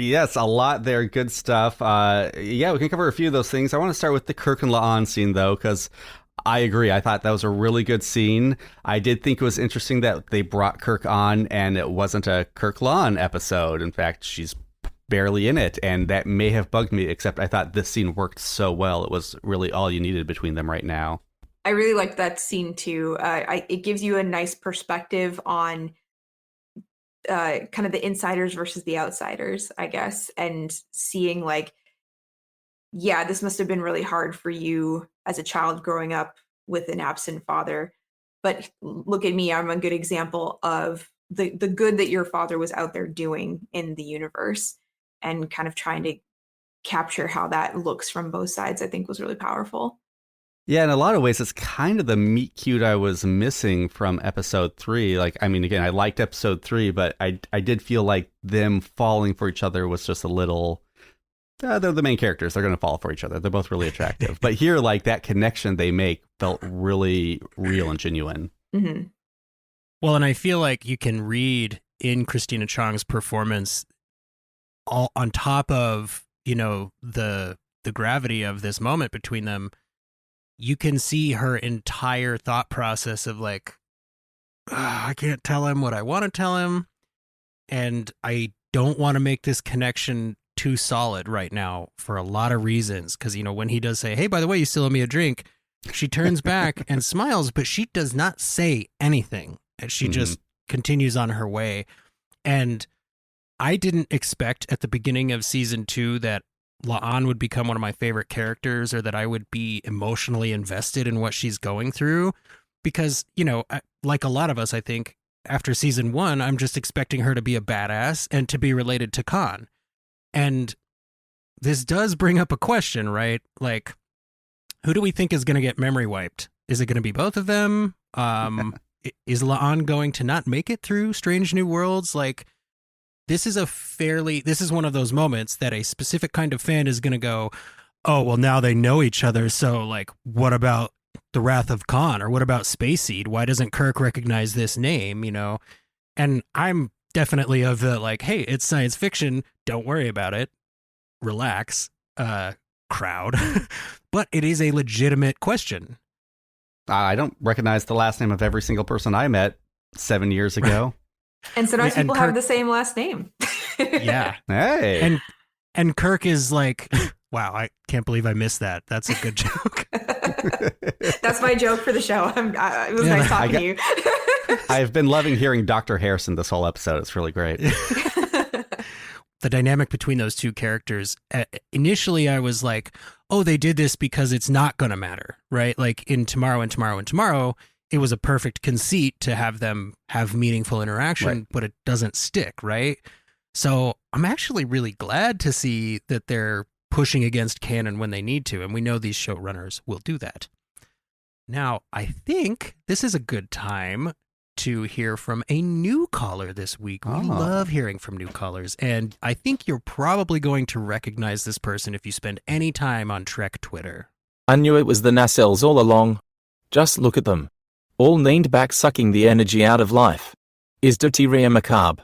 Yes, a lot there. Good stuff. Yeah, we can cover a few of those things. I want to start with the Kirk and La'an scene, though, because I agree. I thought that was a really good scene. I did think it was interesting that they brought Kirk on and it wasn't a Kirk La'an episode. In fact, she's barely in it, and that may have bugged me, except I thought this scene worked so well. It was really all you needed between them right now. I really liked that scene, too. It gives you a nice perspective on kind of the insiders versus the outsiders, I guess, and seeing like, yeah, this must have been really hard for you as a child growing up with an absent father. But look at me, I'm a good example of the good that your father was out there doing in the universe, and kind of trying to capture how that looks from both sides, I think was really powerful. Yeah, in a lot of ways, it's kind of the meet cute I was missing from episode 3. Like, I mean, again, I liked episode 3, but I did feel like them falling for each other was just a little... they're the main characters. They're going to fall for each other. They're both really attractive. But here, like, that connection they make felt really real and genuine. Mm-hmm. Well, and I feel like you can read in Christina Chong's performance, all on top of, you know, the gravity of this moment between them, you can see her entire thought process of like, I can't tell him what I want to tell him. And I don't want to make this connection too solid right now for a lot of reasons. Because, when he does say, hey, by the way, you still owe me a drink, she turns back and smiles, but she does not say anything. And she just continues on her way. And I didn't expect at the beginning of season 2 that La'an would become one of my favorite characters, or that I would be emotionally invested in what she's going through. Because, like a lot of us, I think, after season 1, I'm just expecting her to be a badass and to be related to Khan. And this does bring up a question, right? Like, who do we think is going to get memory wiped? Is it going to be both of them? Is La'an going to not make it through Strange New Worlds? Like, this is one of those moments that a specific kind of fan is going to go, oh, well, now they know each other. So, like, what about the Wrath of Khan, or what about Space Seed? Why doesn't Kirk recognize this name, And I'm definitely of the, like, hey, it's science fiction, don't worry about it, relax, crowd. But it is a legitimate question. I don't recognize the last name of every single person I met 7 years ago. And sometimes people have the same last name. Yeah. Hey. And Kirk is like, wow, I can't believe I missed that. That's a good joke. That's my joke for the show. It was nice talking to you. I've been loving hearing Dr. Harrison this whole episode. It's really great. The dynamic between those two characters, initially I was like, oh, they did this because it's not going to matter, right? Like in Tomorrow and Tomorrow and Tomorrow, it was a perfect conceit to have them have meaningful interaction, right, but it doesn't stick, right? So I'm actually really glad to see that they're pushing against canon when they need to, and we know these showrunners will do that. Now, I think this is a good time to hear from a new caller this week. We love hearing from new callers, and I think you're probably going to recognize this person if you spend any time on Trek Twitter. I knew it was the nacelles all along. Just look at them. All leaned back, sucking the energy out of life. Is Deuteria macabre?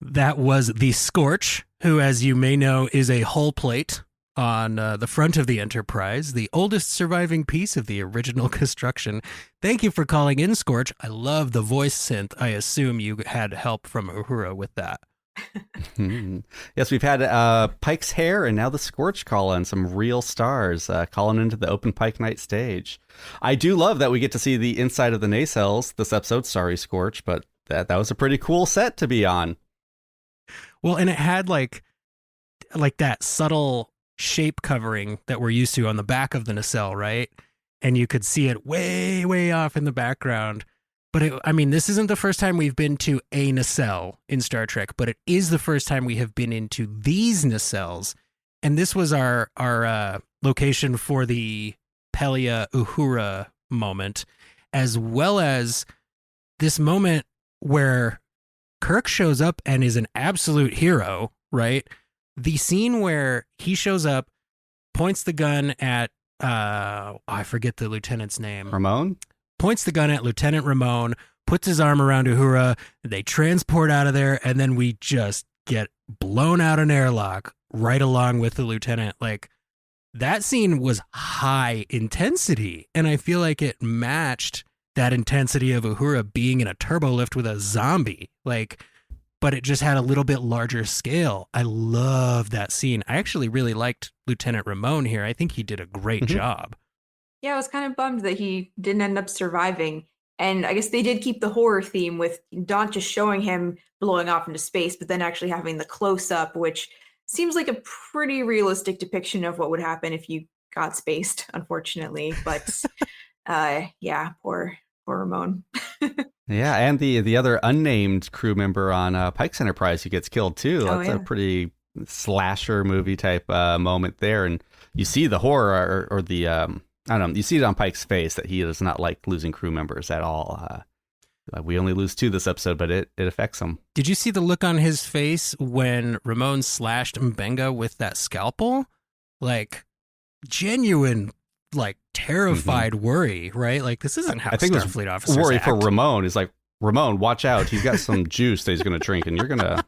That was the Scorch, who, as you may know, is a hull plate on the front of the Enterprise, the oldest surviving piece of the original construction. Thank you for calling in, Scorch. I love the voice synth. I assume you had help from Uhura with that. Yes, we've had Pike's Hair and now the Scorch call in, some real stars calling into the Open Pike Night stage. I do love that we get to see the inside of the nacelles this episode. Sorry, Scorch, but that was a pretty cool set to be on. Well, and it had like that subtle shape covering that we're used to on the back of the nacelle, right? And you could see it way, way off in the background. But this isn't the first time we've been to a nacelle in Star Trek, but it is the first time we have been into these nacelles. And this was our location for the Pelia Uhura moment, as well as this moment where Kirk shows up and is an absolute hero, right? The scene where he shows up, points the gun at, I forget the lieutenant's name. Ramon? Points the gun at Lieutenant Ramon, puts his arm around Uhura, they transport out of there, and then we just get blown out an airlock right along with the lieutenant. Like, that scene was high intensity, and I feel like it matched that intensity of Uhura being in a turbo lift with a zombie. Like, but it just had a little bit larger scale. I love that scene. I actually really liked Lieutenant Ramon here. I think he did a great job. Yeah, I was kind of bummed that he didn't end up surviving. And I guess they did keep the horror theme with not just showing him blowing off into space, but then actually having the close-up, which seems like a pretty realistic depiction of what would happen if you got spaced, unfortunately. But yeah, poor Ramon. Yeah, and the other unnamed crew member on Pike's Enterprise who gets killed too. That's a pretty slasher movie type moment there, and you see the horror or the I don't know. You see it on Pike's face that he does not like losing crew members at all. We only lose 2 this episode, but it affects him. Did you see the look on his face when Ramon slashed Mbenga with that scalpel? Like, genuine, like, terrified worry, right? Like, this isn't how Starfleet officers worry act. For Ramon is like, Ramon, watch out. He's got some juice that he's going to drink, and you're going to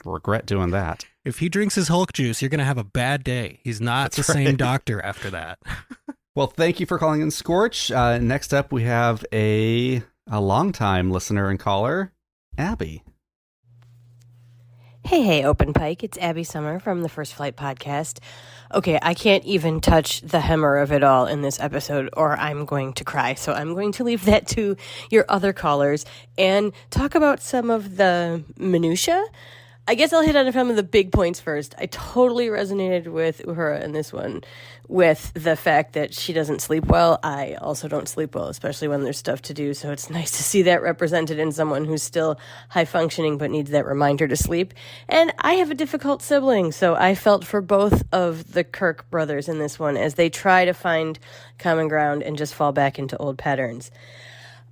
regret doing that. If he drinks his Hulk juice, you're going to have a bad day. He's not the same doctor after that. Well, thank you for calling in, Scorch. Next up, we have a a longtime listener and caller, Abby. Hey, Open Pike. It's Abby Summer from the First Flight Podcast. Okay, I can't even touch the hammer of it all in this episode or I'm going to cry. So I'm going to leave that to your other callers and talk about some of the minutia. I guess I'll hit on some of the big points first. I totally resonated with Uhura in this one, with the fact that she doesn't sleep well. I also don't sleep well, especially when there's stuff to do, so it's nice to see that represented in someone who's still high-functioning but needs that reminder to sleep. And I have a difficult sibling, so I felt for both of the Kirk brothers in this one as they try to find common ground and just fall back into old patterns.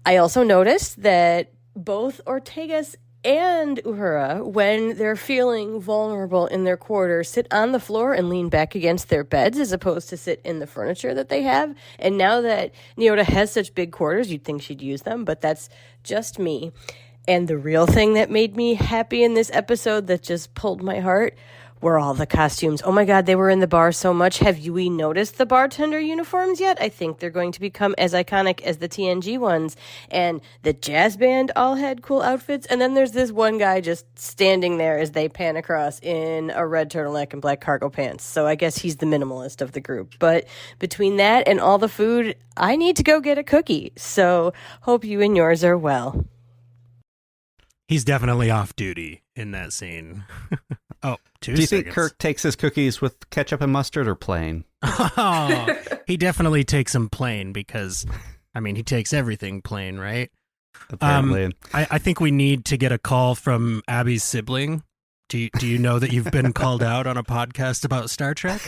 I also noticed that both Ortegas and Uhura, when they're feeling vulnerable in their quarters, sit on the floor and lean back against their beds as opposed to sit in the furniture that they have. And now that Nyota has such big quarters, you'd think she'd use them, but that's just me. And the real thing that made me happy in this episode that just pulled my heart were all the costumes. Oh my God, they were in the bar so much. Have we noticed the bartender uniforms yet? I think they're going to become as iconic as the TNG ones. And the jazz band all had cool outfits. And then there's this one guy just standing there as they pan across in a red turtleneck and black cargo pants. So I guess he's the minimalist of the group. But between that and all the food, I need to go get a cookie. So hope you and yours are well. He's definitely off duty in that scene. Oh, 2 Do you seconds. think Kirk takes his cookies with ketchup and mustard or plain? Oh, he definitely takes them plain because, I mean, he takes everything plain, right? Apparently. I think we need to get a call from Abby's sibling. Do you know that you've been called out on a podcast about Star Trek?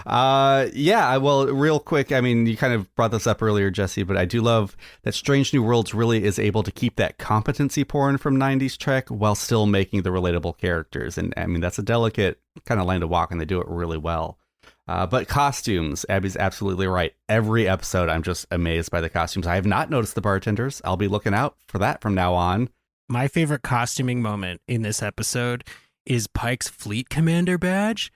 Yeah, well, real quick, I mean, you kind of brought this up earlier, Jesse, but I do love that Strange New Worlds really is able to keep that competency porn from 90s Trek while still making the relatable characters. And I mean, that's a delicate kind of line to walk, and they do it really well. But costumes, Abby's absolutely right. Every episode, I'm just amazed by the costumes. I have not noticed the bartenders. I'll be looking out for that from now on. My favorite costuming moment in this episode is Pike's Fleet Commander badge.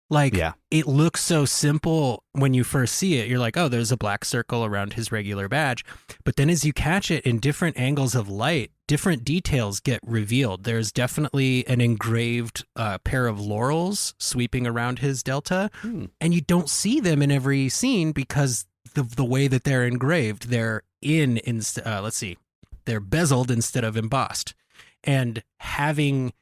Like, yeah. It looks so simple when you first see it. You're like, oh, there's a black circle around his regular badge. But then as you catch it in different angles of light, different details get revealed. There's definitely an engraved pair of laurels sweeping around his delta. And you don't see them in every scene because the way that they're engraved. They're they're bezeled instead of embossed. And having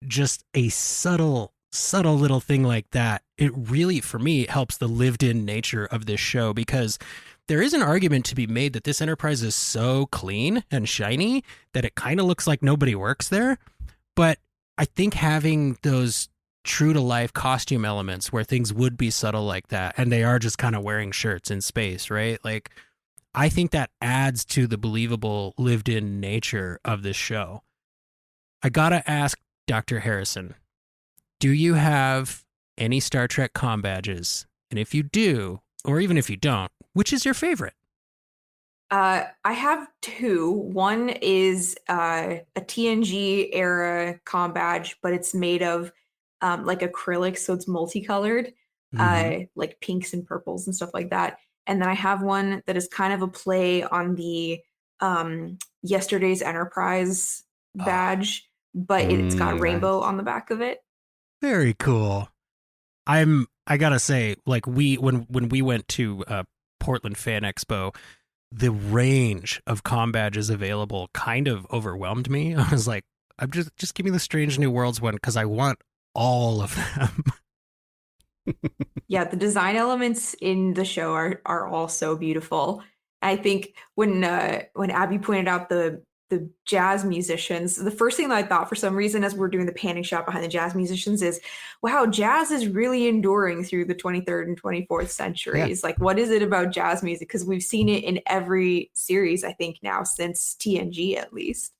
just a subtle little thing like that, it really, for me, helps the lived-in nature of this show, because there is an argument to be made that this Enterprise is so clean and shiny that it kind of looks like nobody works there. But I think having those true-to-life costume elements where things would be subtle like that, and they are just kind of wearing shirts in space, right? Like, I think that adds to the believable lived-in nature of this show. I gotta ask Dr. Harrison, do you have any Star Trek comm badges? And if you do, or even if you don't, which is your favorite? I have two. One is a TNG era comm badge, but it's made of like acrylic, so it's multicolored, like pinks and purples and stuff like that. And then I have one that is kind of a play on the Yesterday's Enterprise badge, but it's got rainbow on the back of it. Very cool. I gotta say, like, when we went to Portland Fan Expo, the range of comm badges available kind of overwhelmed me. I was like, I'm just give me the Strange New Worlds one because I want all of them. Yeah, the design elements in the show are all so beautiful. I think when Abby pointed out the jazz musicians, the first thing that I thought for some reason as we're doing the panning shot behind the jazz musicians is, wow, jazz is really enduring through the 23rd and 24th centuries. Yeah. Like, what is it about jazz music? Because we've seen it in every series, I think, now since TNG at least.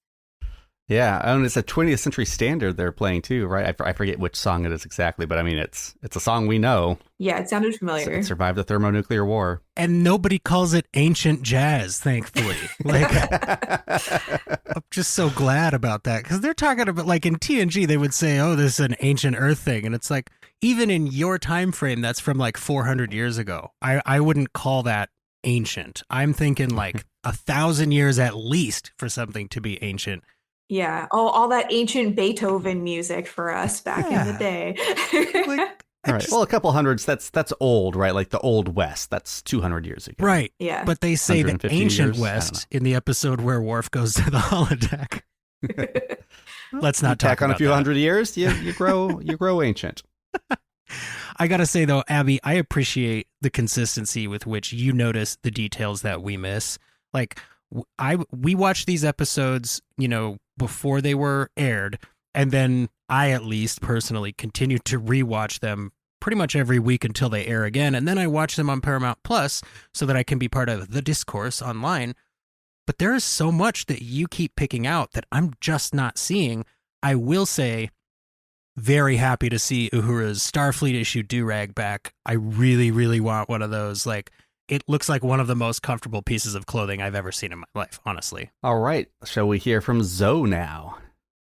Yeah, and it's a 20th century standard they're playing too, right? I forget which song it is exactly, but I mean, it's a song we know. Yeah, it sounded familiar. It survived the thermonuclear war. And nobody calls it ancient jazz, thankfully. Like, I'm just so glad about that, because they're talking about, like, in TNG, they would say, oh, this is an ancient Earth thing. And it's like, even in your time frame, that's from like 400 years ago. I wouldn't call that ancient. I'm thinking like 1,000 years at least for something to be ancient. Yeah, all that ancient Beethoven music for us back in the day. All right. Well, a couple hundreds, that's old, right? Like the Old West. That's 200 years ago. Right. Yeah. But they say the 150 ancient years? West in the episode where Worf goes to the holodeck. Let's not talk Tack on about a few that. hundred years, you grow ancient. I gotta say though, Abby, I appreciate the consistency with which you notice the details that we miss. Like we watched these episodes, before they were aired, and then I at least personally continued to rewatch them pretty much every week until they air again, and then I watch them on Paramount Plus so that I can be part of the discourse online. But there is so much that you keep picking out that I'm just not seeing. I will say, very happy to see Uhura's Starfleet issue do-rag back. I really, really want one of those. Like, it looks like one of the most comfortable pieces of clothing I've ever seen in my life, honestly. All right. Shall we hear from Zoe now?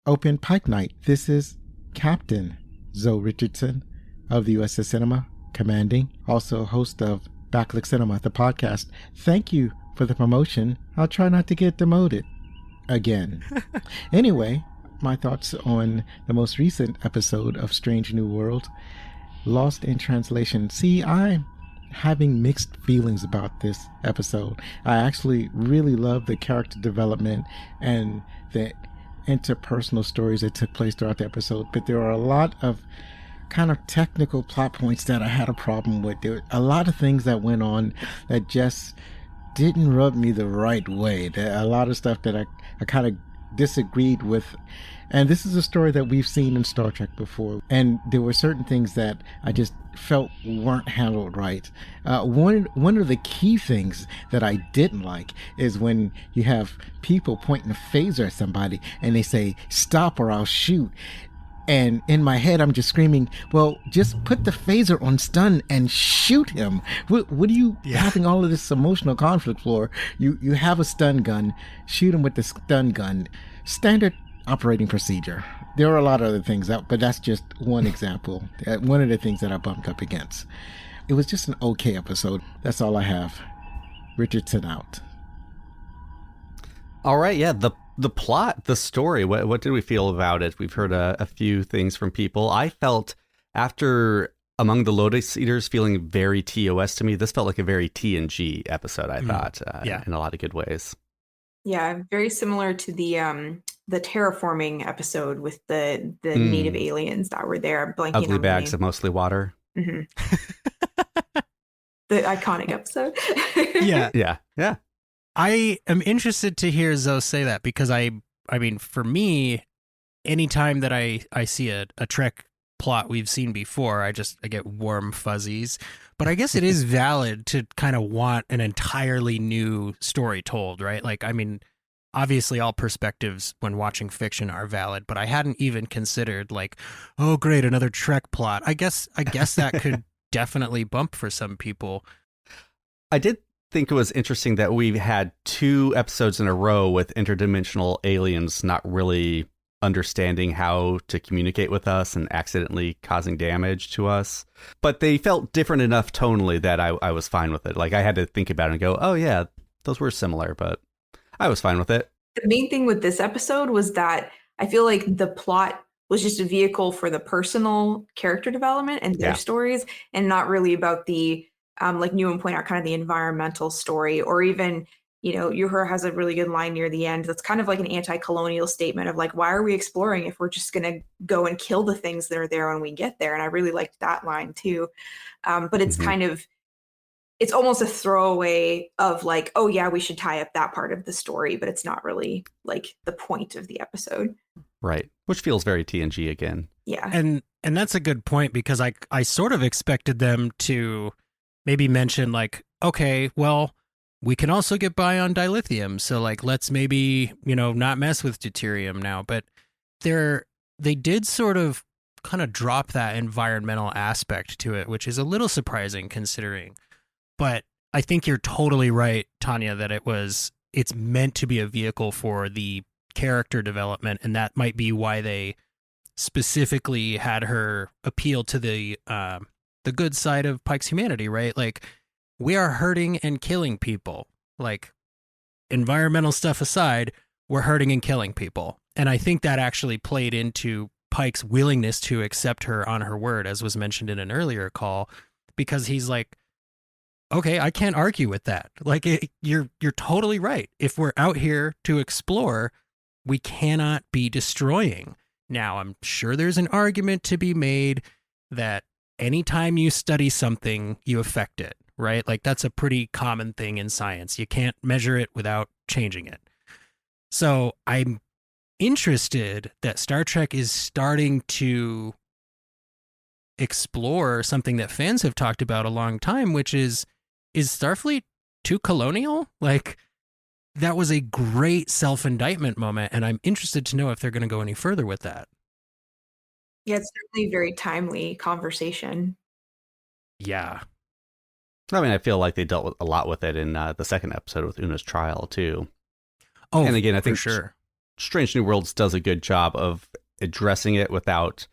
Open Pike Night. This is Captain Zoe Richardson of the USS Cinema, commanding, also host of Backlick Cinema, the podcast. Thank you for the promotion. I'll try not to get demoted again. Anyway, my thoughts on the most recent episode of Strange New World, Lost in Translation. See, I'm having mixed feelings about this episode. I actually really love the character development and the interpersonal stories that took place throughout the episode, but there are a lot of kind of technical plot points that I had a problem with. There were a lot of things that went on that just didn't rub me the right way. There are a lot of stuff that I kind of disagreed with. And this is a story that we've seen in Star Trek before. And there were certain things that I just felt weren't handled right. One of the key things that I didn't like is when you have people pointing a phaser at somebody and they say, "Stop or I'll shoot." And in my head, I'm just screaming, well, just put the phaser on stun and shoot him. What are you having all of this emotional conflict for? You have a stun gun, shoot him with the stun gun. Standard operating procedure. There are a lot of other things, but that's just one example. One of the things that I bumped up against. It was just an okay episode. That's all I have. Richardson out. All right, yeah, the plot, the story, what did we feel about it? We've heard a few things from people. I felt, after Among the Lotus Eaters feeling very TOS to me, this felt like a very TNG episode, I thought, in a lot of good ways. Yeah, very similar to the terraforming episode with the native aliens that were there. I'm blanking Ugly on the bags name. of mostly water. Mm-hmm. The iconic episode. Yeah. I am interested to hear Zoe say that, because I mean, for me, anytime that I see a Trek plot we've seen before, I get warm fuzzies. But I guess it is valid to kind of want an entirely new story told, right? Like, I mean, obviously all perspectives when watching fiction are valid, but I hadn't even considered like, oh great, another Trek plot. I guess that could definitely bump for some people. I did think it was interesting that we've had 2 episodes in a row with interdimensional aliens not really understanding how to communicate with us and accidentally causing damage to us. But they felt different enough tonally that I was fine with it. Like, I had to think about it and go, oh yeah, those were similar, but I was fine with it. The main thing with this episode was that I feel like the plot was just a vehicle for the personal character development and their stories, and not really about the like Newman pointed out, kind of the environmental story, or even, Uhura has a really good line near the end that's kind of like an anti-colonial statement of like, why are we exploring if we're just going to go and kill the things that are there when we get there? And I really liked that line too. But it's kind of, it's almost a throwaway of like, oh yeah, we should tie up that part of the story, but it's not really like the point of the episode. Right. Which feels very TNG again. Yeah. And that's a good point, because I sort of expected them to maybe mention like, okay, well, we can also get by on dilithium, so like, let's maybe, not mess with deuterium now. But they did sort of kind of drop that environmental aspect to it, which is a little surprising considering. But I think you're totally right, Tanya, that it's meant to be a vehicle for the character development, and that might be why they specifically had her appeal to the good side of Pike's humanity, right? Like, we are hurting and killing people. Like, environmental stuff aside, we're hurting and killing people. And I think that actually played into Pike's willingness to accept her on her word, as was mentioned in an earlier call, because he's like, okay, I can't argue with that. Like, you're totally right. If we're out here to explore, we cannot be destroying. Now, I'm sure there's an argument to be made that anytime you study something, you affect it, right? Like, that's a pretty common thing in science. You can't measure it without changing it. So I'm interested that Star Trek is starting to explore something that fans have talked about a long time, which is Starfleet too colonial? Like, that was a great self-indictment moment, and I'm interested to know if they're going to go any further with that. Yeah, it's certainly a very timely conversation. Yeah. I mean, I feel like they dealt a lot with it in the second episode with Una's trial, too. Oh, and again, I think for sure. Strange New Worlds does a good job of addressing it without,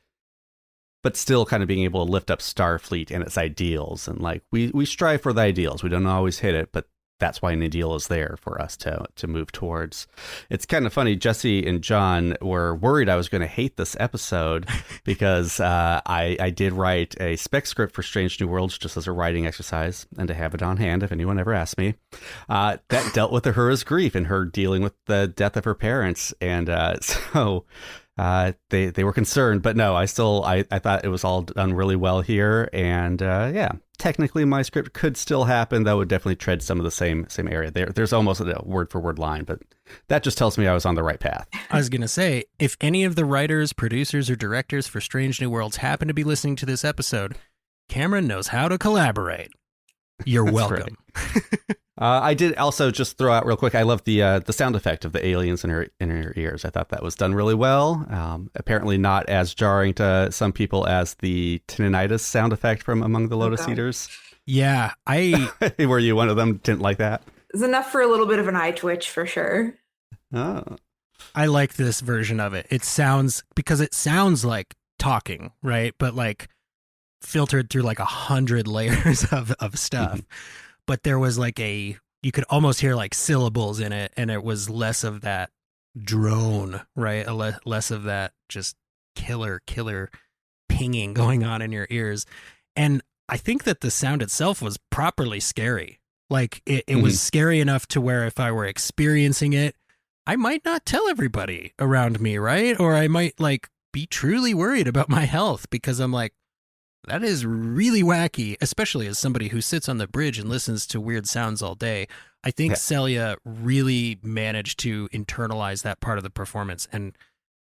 but still kind of being able to lift up Starfleet and its ideals. And like, we strive for the ideals. We don't always hit it, but that's why an ideal is there for us to move towards. It's kind of funny. Jesse and John were worried I was going to hate this episode because I did write a spec script for Strange New Worlds just as a writing exercise and to have it on hand if anyone ever asked me. That dealt with Uhura's grief and her dealing with the death of her parents. And so they were concerned, but no, I thought it was all done really well here. And yeah, technically my script could still happen. That would definitely tread some of the same area. There's almost a word for word line, but that just tells me I was on the right path. I was going to say, if any of the writers, producers, or directors for Strange New Worlds happen to be listening to this episode, Cameron knows how to collaborate. You're welcome. I did also just throw out real quick. I love the sound effect of the aliens in her ears. I thought that was done really well. Apparently not as jarring to some people as the tinnitus sound effect from Among the Lotus Eaters. Yeah, were you one of them? Didn't like that? It's enough for a little bit of an eye twitch for sure. Oh, I like this version of it. It sounds like talking, right? But like filtered through like 100 layers of stuff. But there was like you could almost hear like syllables in it, and it was less of that drone, right? Less of that just killer pinging going on in your ears. And I think that the sound itself was properly scary. Like it was scary enough to where if I were experiencing it, I might not tell everybody around me, right? Or I might like be truly worried about my health because I'm like, that is really wacky, especially as somebody who sits on the bridge and listens to weird sounds all day. I think Celia really managed to internalize that part of the performance. And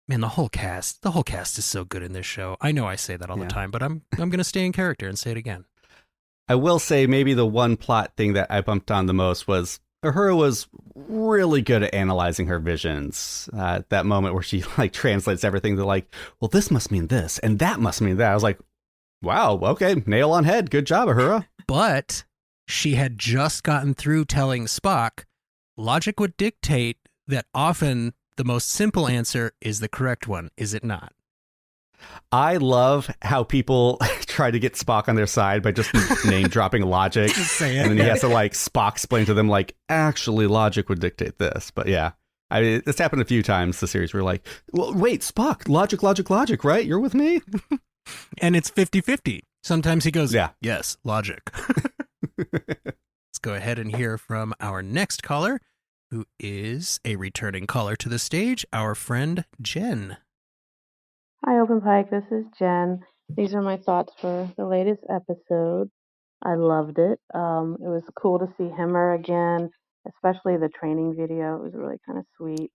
man, the whole cast is so good in this show. I know I say that all the time, but I'm going to stay in character and say it again. I will say maybe the one plot thing that I bumped on the most was Uhura was really good at analyzing her visions. That moment where she like translates everything to like, well, this must mean this and that must mean that. I was like, wow, okay, nail on head. Good job, Uhura. But she had just gotten through telling Spock, logic would dictate that often the most simple answer is the correct one, is it not? I love how people try to get Spock on their side by just name dropping logic. Just say it. And then he has to like Spock explain to them like, actually logic would dictate this. But yeah, I mean, this happened a few times, the series. We're like, well, wait, Spock, logic, right? You're with me? And it's 50-50. Sometimes he goes, yeah, yes, logic. Let's go ahead and hear from our next caller, who is a returning caller to the stage, our friend Jen. Hi, Open Pike. This is Jen. These are my thoughts for the latest episode. I loved it. It was cool to see Himmer again, especially the training video. It was really kind of sweet.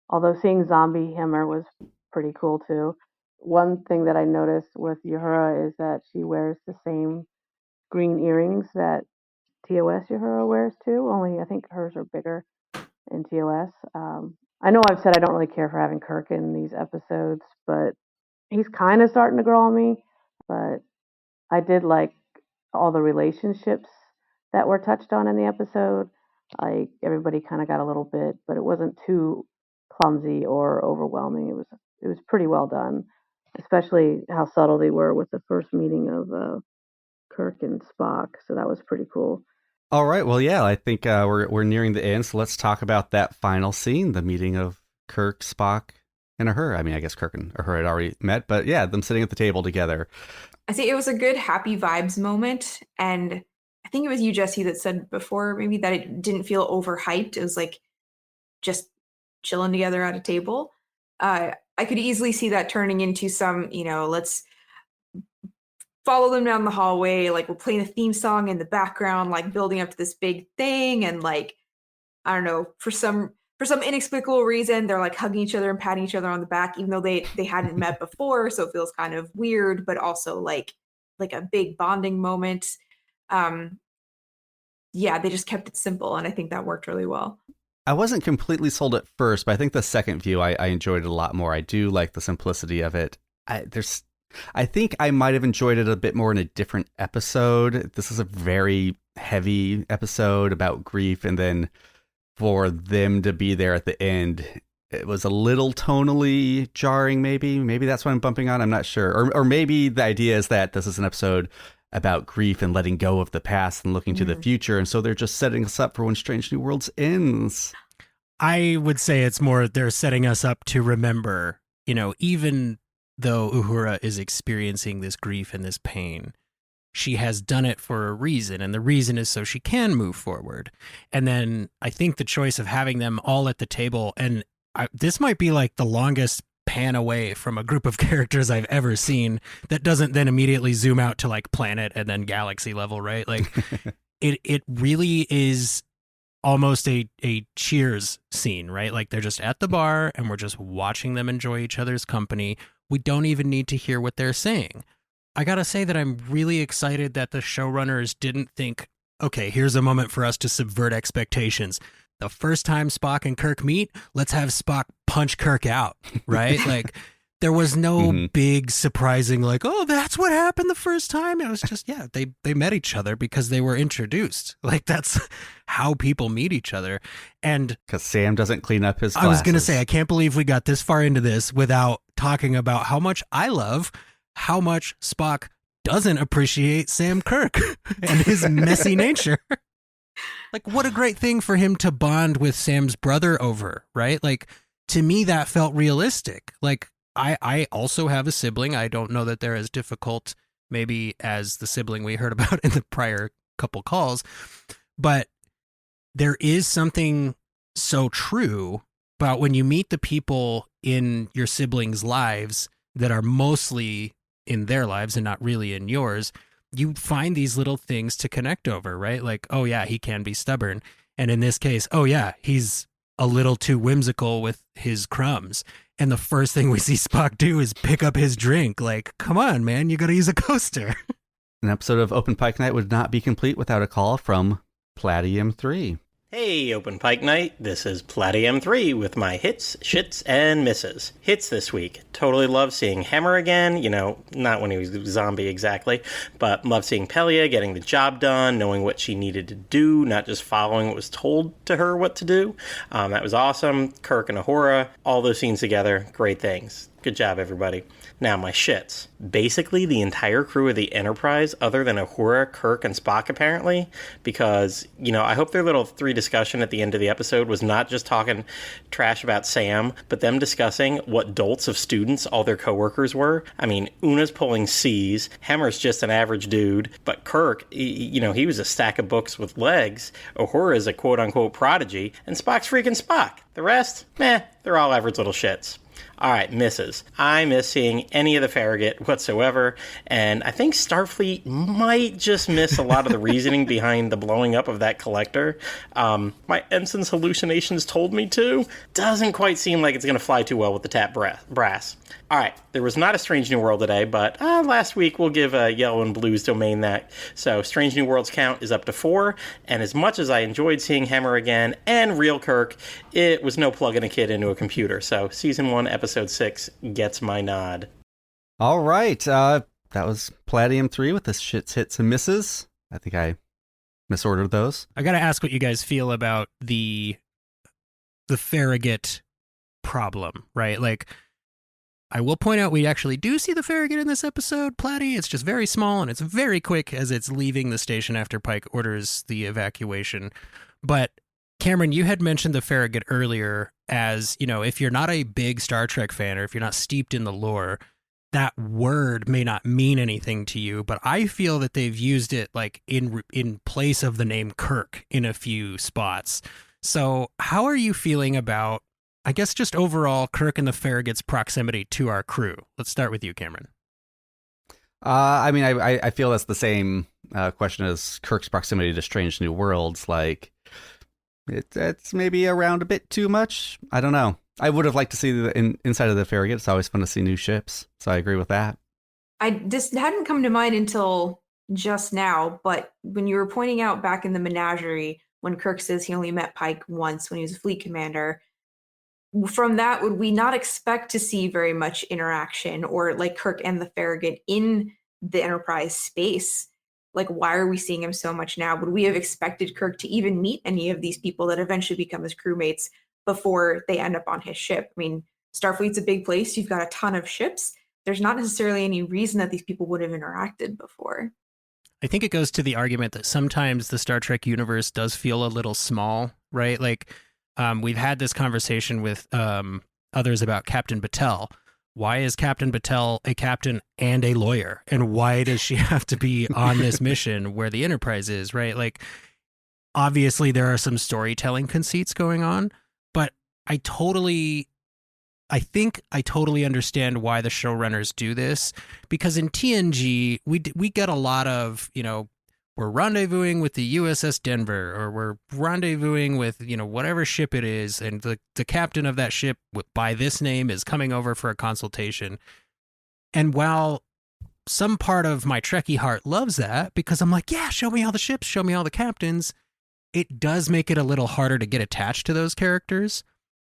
Although seeing zombie Himmer was pretty cool too. One thing that I noticed with Uhura is that she wears the same green earrings that TOS Uhura wears too, only I think hers are bigger in TOS. I know I've said I don't really care for having Kirk in these episodes, but he's kind of starting to grow on me. But I did like all the relationships that were touched on in the episode. Like everybody kind of got a little bit, but it wasn't too clumsy or overwhelming. It was pretty well done, especially how subtle they were with the first meeting of Kirk and Spock. So that was pretty cool. All right. Well, yeah, I think we're nearing the end. So let's talk about that final scene, the meeting of Kirk, Spock, and Uhura. I mean, I guess Kirk and Uhura had already met, but yeah, them sitting at the table together. I think it was a good happy vibes moment. And I think it was you, Jesse, that said before maybe that it didn't feel overhyped. It was like just chilling together at a table. I could easily see that turning into some, let's follow them down the hallway, like we're playing a theme song in the background, like building up to this big thing, and like I don't know, for some inexplicable reason they're like hugging each other and patting each other on the back, even though they hadn't met before, so it feels kind of weird, but also like a big bonding moment. Yeah, they just kept it simple, and I think that worked really well. I wasn't completely sold at first, but I think the second view I enjoyed it a lot more. I do like the simplicity of it. I think I might have enjoyed it a bit more in a different episode. This is a very heavy episode about grief, and then for them to be there at the end, it was a little tonally jarring, maybe. Maybe that's what I'm bumping on. I'm not sure. Or maybe the idea is that this is an episode about grief and letting go of the past and looking to the future. And so they're just setting us up for when Strange New Worlds ends. I would say it's more they're setting us up to remember, even though Uhura is experiencing this grief and this pain, she has done it for a reason, and the reason is so she can move forward. And then I think the choice of having them all at the table, and this might be like the longest pan away from a group of characters I've ever seen that doesn't then immediately zoom out to like planet and then galaxy level, right? Like it really is almost a Cheers scene, right? Like they're just at the bar and we're just watching them enjoy each other's company. We don't even need to hear what they're saying. I gotta say that I'm really excited that the showrunners didn't think, okay, here's a moment for us to subvert expectations. The first time Spock and Kirk meet, let's have Spock punch Kirk out, right? Like there was no big surprising like, oh, that's what happened the first time. It was just, yeah, they met each other because they were introduced. Like that's how people meet each other. And because Sam doesn't clean up his glasses. I was going to say, I can't believe we got this far into this without talking about how much I love how much Spock doesn't appreciate Sam Kirk and his messy nature. Like, what a great thing for him to bond with Sam's brother over, right? Like, to me, that felt realistic. Like, I also have a sibling. I don't know that they're as difficult, maybe, as the sibling we heard about in the prior couple calls. But there is something so true about when you meet the people in your siblings' lives that are mostly in their lives and not really in yours, you find these little things to connect over, right? Like, oh yeah, he can be stubborn. And in this case, oh yeah, he's a little too whimsical with his crumbs. And the first thing we see Spock do is pick up his drink. Like, come on, man, you got to use a coaster. An episode of Open Pike Night would not be complete without a call from Palladium 3. Hey, Open Pike Night, this is Palladium 3 with my hits, shits, and misses. Hits this week. Totally love seeing Hemmer again, not when he was a zombie exactly, but love seeing Pelia getting the job done, knowing what she needed to do, not just following what was told to her what to do. That was awesome. Kirk and Uhura, all those scenes together, great things. Good job, everybody. Now, my shits. Basically, the entire crew of the Enterprise, other than Uhura, Kirk, and Spock, apparently, because, I hope their little 3 discussion at the end of the episode was not just talking trash about Sam, but them discussing what dolts of students all their coworkers were. I mean, Una's pulling C's, Hemmer's just an average dude, but Kirk, he was a stack of books with legs, Uhura's a quote-unquote prodigy, and Spock's freaking Spock. The rest, they're all average little shits. All right, misses. I miss seeing any of the Farragut whatsoever, and I think Starfleet might just miss a lot of the reasoning behind the blowing up of that collector. My ensign's hallucinations told me to. Doesn't quite seem like it's going to fly too well with the tap brass. All right, there was not a Strange New World today, but last week we'll give Yellow and Blue's domain that. So Strange New Worlds count is up to 4, and as much as I enjoyed seeing Hemmer again and real Kirk, it was no plugging a kid into a computer. So Season 1, Episode 6 gets my nod. All right, that was Palladium 3 with the shits, hits, and misses. I think I misordered those. I got to ask what you guys feel about the Farragut problem, right? Like, I will point out we actually do see the Farragut in this episode, Platy. It's just very small and it's very quick as it's leaving the station after Pike orders the evacuation. But Cameron, you had mentioned the Farragut earlier as, if you're not a big Star Trek fan or if you're not steeped in the lore, that word may not mean anything to you, but I feel that they've used it like in place of the name Kirk in a few spots. So how are you feeling about, I guess, just overall Kirk and the Farragut's proximity to our crew? Let's start with you, Cameron. I feel that's the same question as Kirk's proximity to Strange New Worlds. Like, it's maybe around a bit too much. I don't know. I would have liked to see the inside of the Farragut. It's always fun to see new ships, so I agree with that. This hadn't come to mind until just now, but when you were pointing out back in the menagerie, when Kirk says he only met Pike once when he was a fleet commander, from that, would we not expect to see very much interaction or like Kirk and the Farragut in the Enterprise space? Like, why are we seeing him so much now? Would we have expected Kirk to even meet any of these people that eventually become his crewmates before they end up on his ship? I mean, Starfleet's a big place. You've got a ton of ships. There's not necessarily any reason that these people would have interacted before. I think it goes to the argument that sometimes the Star Trek universe does feel a little small, right? Like, we've had this conversation with others about Captain Battelle. Why is Captain Battelle a captain and a lawyer? And why does she have to be on this mission where the Enterprise is, right? Like, obviously there are some storytelling conceits going on, but I think I totally understand why the showrunners do this, because in TNG, we get a lot of, we're rendezvousing with the USS Denver, or we're rendezvousing with, whatever ship it is, and the captain of that ship by this name is coming over for a consultation. And while some part of my Trekkie heart loves that, because I'm like, yeah, show me all the ships, show me all the captains, it does make it a little harder to get attached to those characters.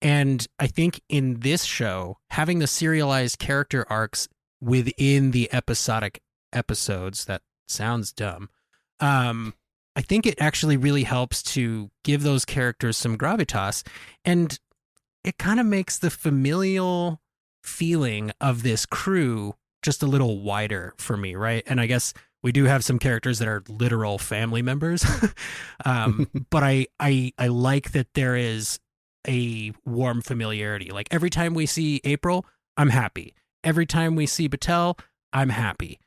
And I think in this show, having the serialized character arcs within the episodic episodes, that sounds dumb, I think it actually really helps to give those characters some gravitas, and it kind of makes the familial feeling of this crew just a little wider for me, right? And I guess we do have some characters that are literal family members, but I like that there is a warm familiarity. Like, every time we see April, I'm happy. Every time we see Battelle, I'm happy.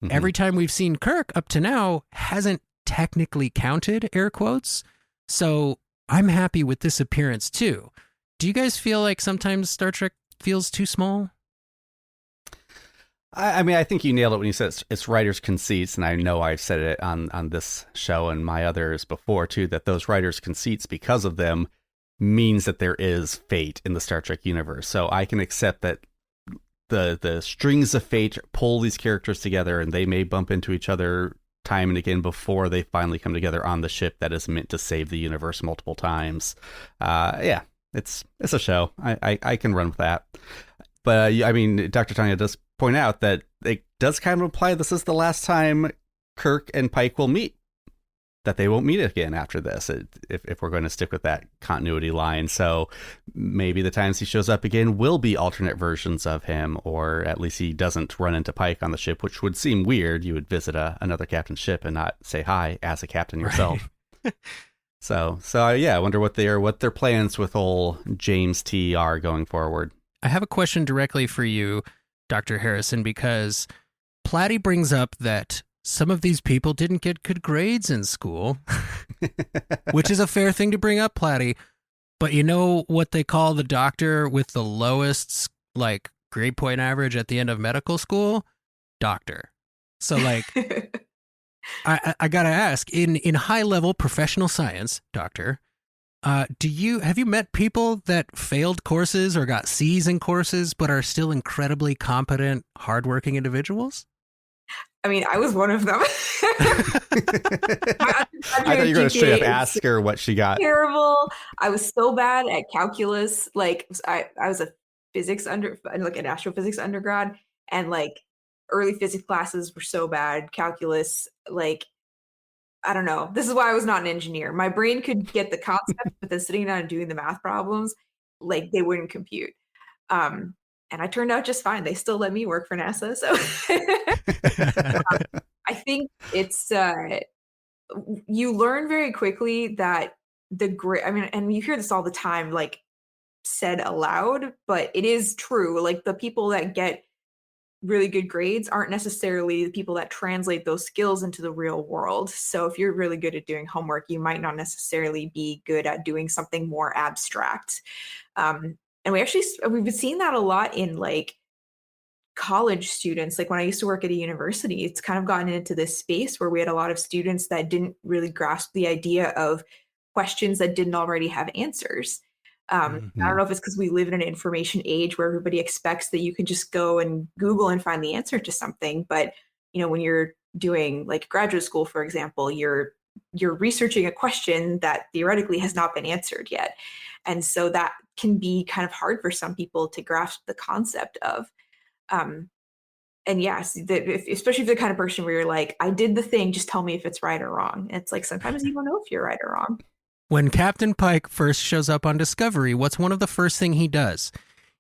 Mm-hmm. Every time we've seen Kirk up to now hasn't technically counted, air quotes. So I'm happy with this appearance too. Do you guys feel like sometimes Star Trek feels too small? I think you nailed it when you said it's writers' conceits, and I know I've said it on this show and my others before too, that those writers' conceits, because of them, means that there is fate in the Star Trek universe. So I can accept that the strings of fate pull these characters together, and they may bump into each other time and again before they finally come together on the ship that is meant to save the universe multiple times. Yeah, it's a show. I can run with that. But Dr. Tanya does point out that it does kind of imply this is the last time Kirk and Pike will meet, that they won't meet again after this, if we're going to stick with that continuity line. So maybe the times he shows up again will be alternate versions of him, or at least he doesn't run into Pike on the ship, which would seem weird. You would visit another captain's ship and not say hi as a captain yourself. Right. So yeah, I wonder what their plans with old James T are going forward. I have a question directly for you, Dr. Harrison, because Platy brings up that some of these people didn't get good grades in school, which is a fair thing to bring up, Platy. But you know what they call the doctor with the lowest, grade point average at the end of medical school? Doctor. So, I gotta ask, in high-level professional science, doctor, have you met people that failed courses or got C's in courses but are still incredibly competent, hardworking individuals? I mean, I was one of them. I thought you were going to straight up ask her what she got. Terrible. I was so bad at calculus. I was a an astrophysics undergrad, and early physics classes were so bad. Calculus, I don't know. This is why I was not an engineer. My brain could get the concept, but then sitting down and doing the math problems, they wouldn't compute. And I turned out just fine. They still let me work for NASA. So I think it's, you learn very quickly that and you hear this all the time, like said aloud, but it is true. Like the people that get really good grades aren't necessarily the people that translate those skills into the real world. So if you're really good at doing homework, you might not necessarily be good at doing something more abstract. And we've been seeing that a lot in like college students. Like when I used to work at a university, it's kind of gotten into this space where we had a lot of students that didn't really grasp the idea of questions that didn't already have answers. I don't know if it's because we live in an information age where everybody expects that you can just go and Google and find the answer to something. But, when you're doing like graduate school, for example, you're researching a question that theoretically has not been answered yet. And so that can be kind of hard for some people to grasp the concept of. And yes, especially if you're the kind of person where you're like, I did the thing, just tell me if it's right or wrong. And it's like, sometimes you don't know if you're right or wrong. When Captain Pike first shows up on Discovery, what's one of the first thing he does?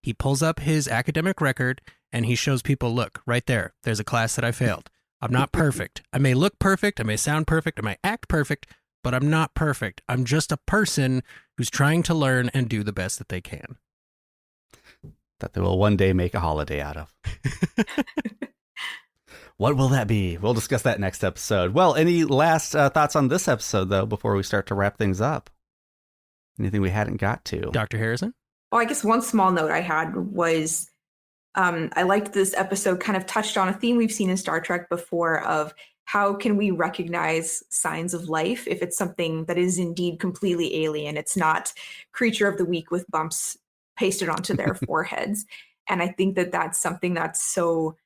He pulls up his academic record and he shows people, look, right there, there's a class that I failed. I'm not perfect. I may look perfect, I may sound perfect, I may act perfect, but I'm not perfect. I'm just a person who's trying to learn and do the best that they can. That they will one day make a holiday out of. What will that be? We'll discuss that next episode. Well, any last thoughts on this episode, though, before we start to wrap things up? Anything we hadn't got to? Dr. Harrison? Well, I guess one small note I had was I liked this episode kind of touched on a theme we've seen in Star Trek before of how can we recognize signs of life if it's something that is indeed completely alien. It's not creature of the week with bumps pasted onto their foreheads. And I think that that's something that's so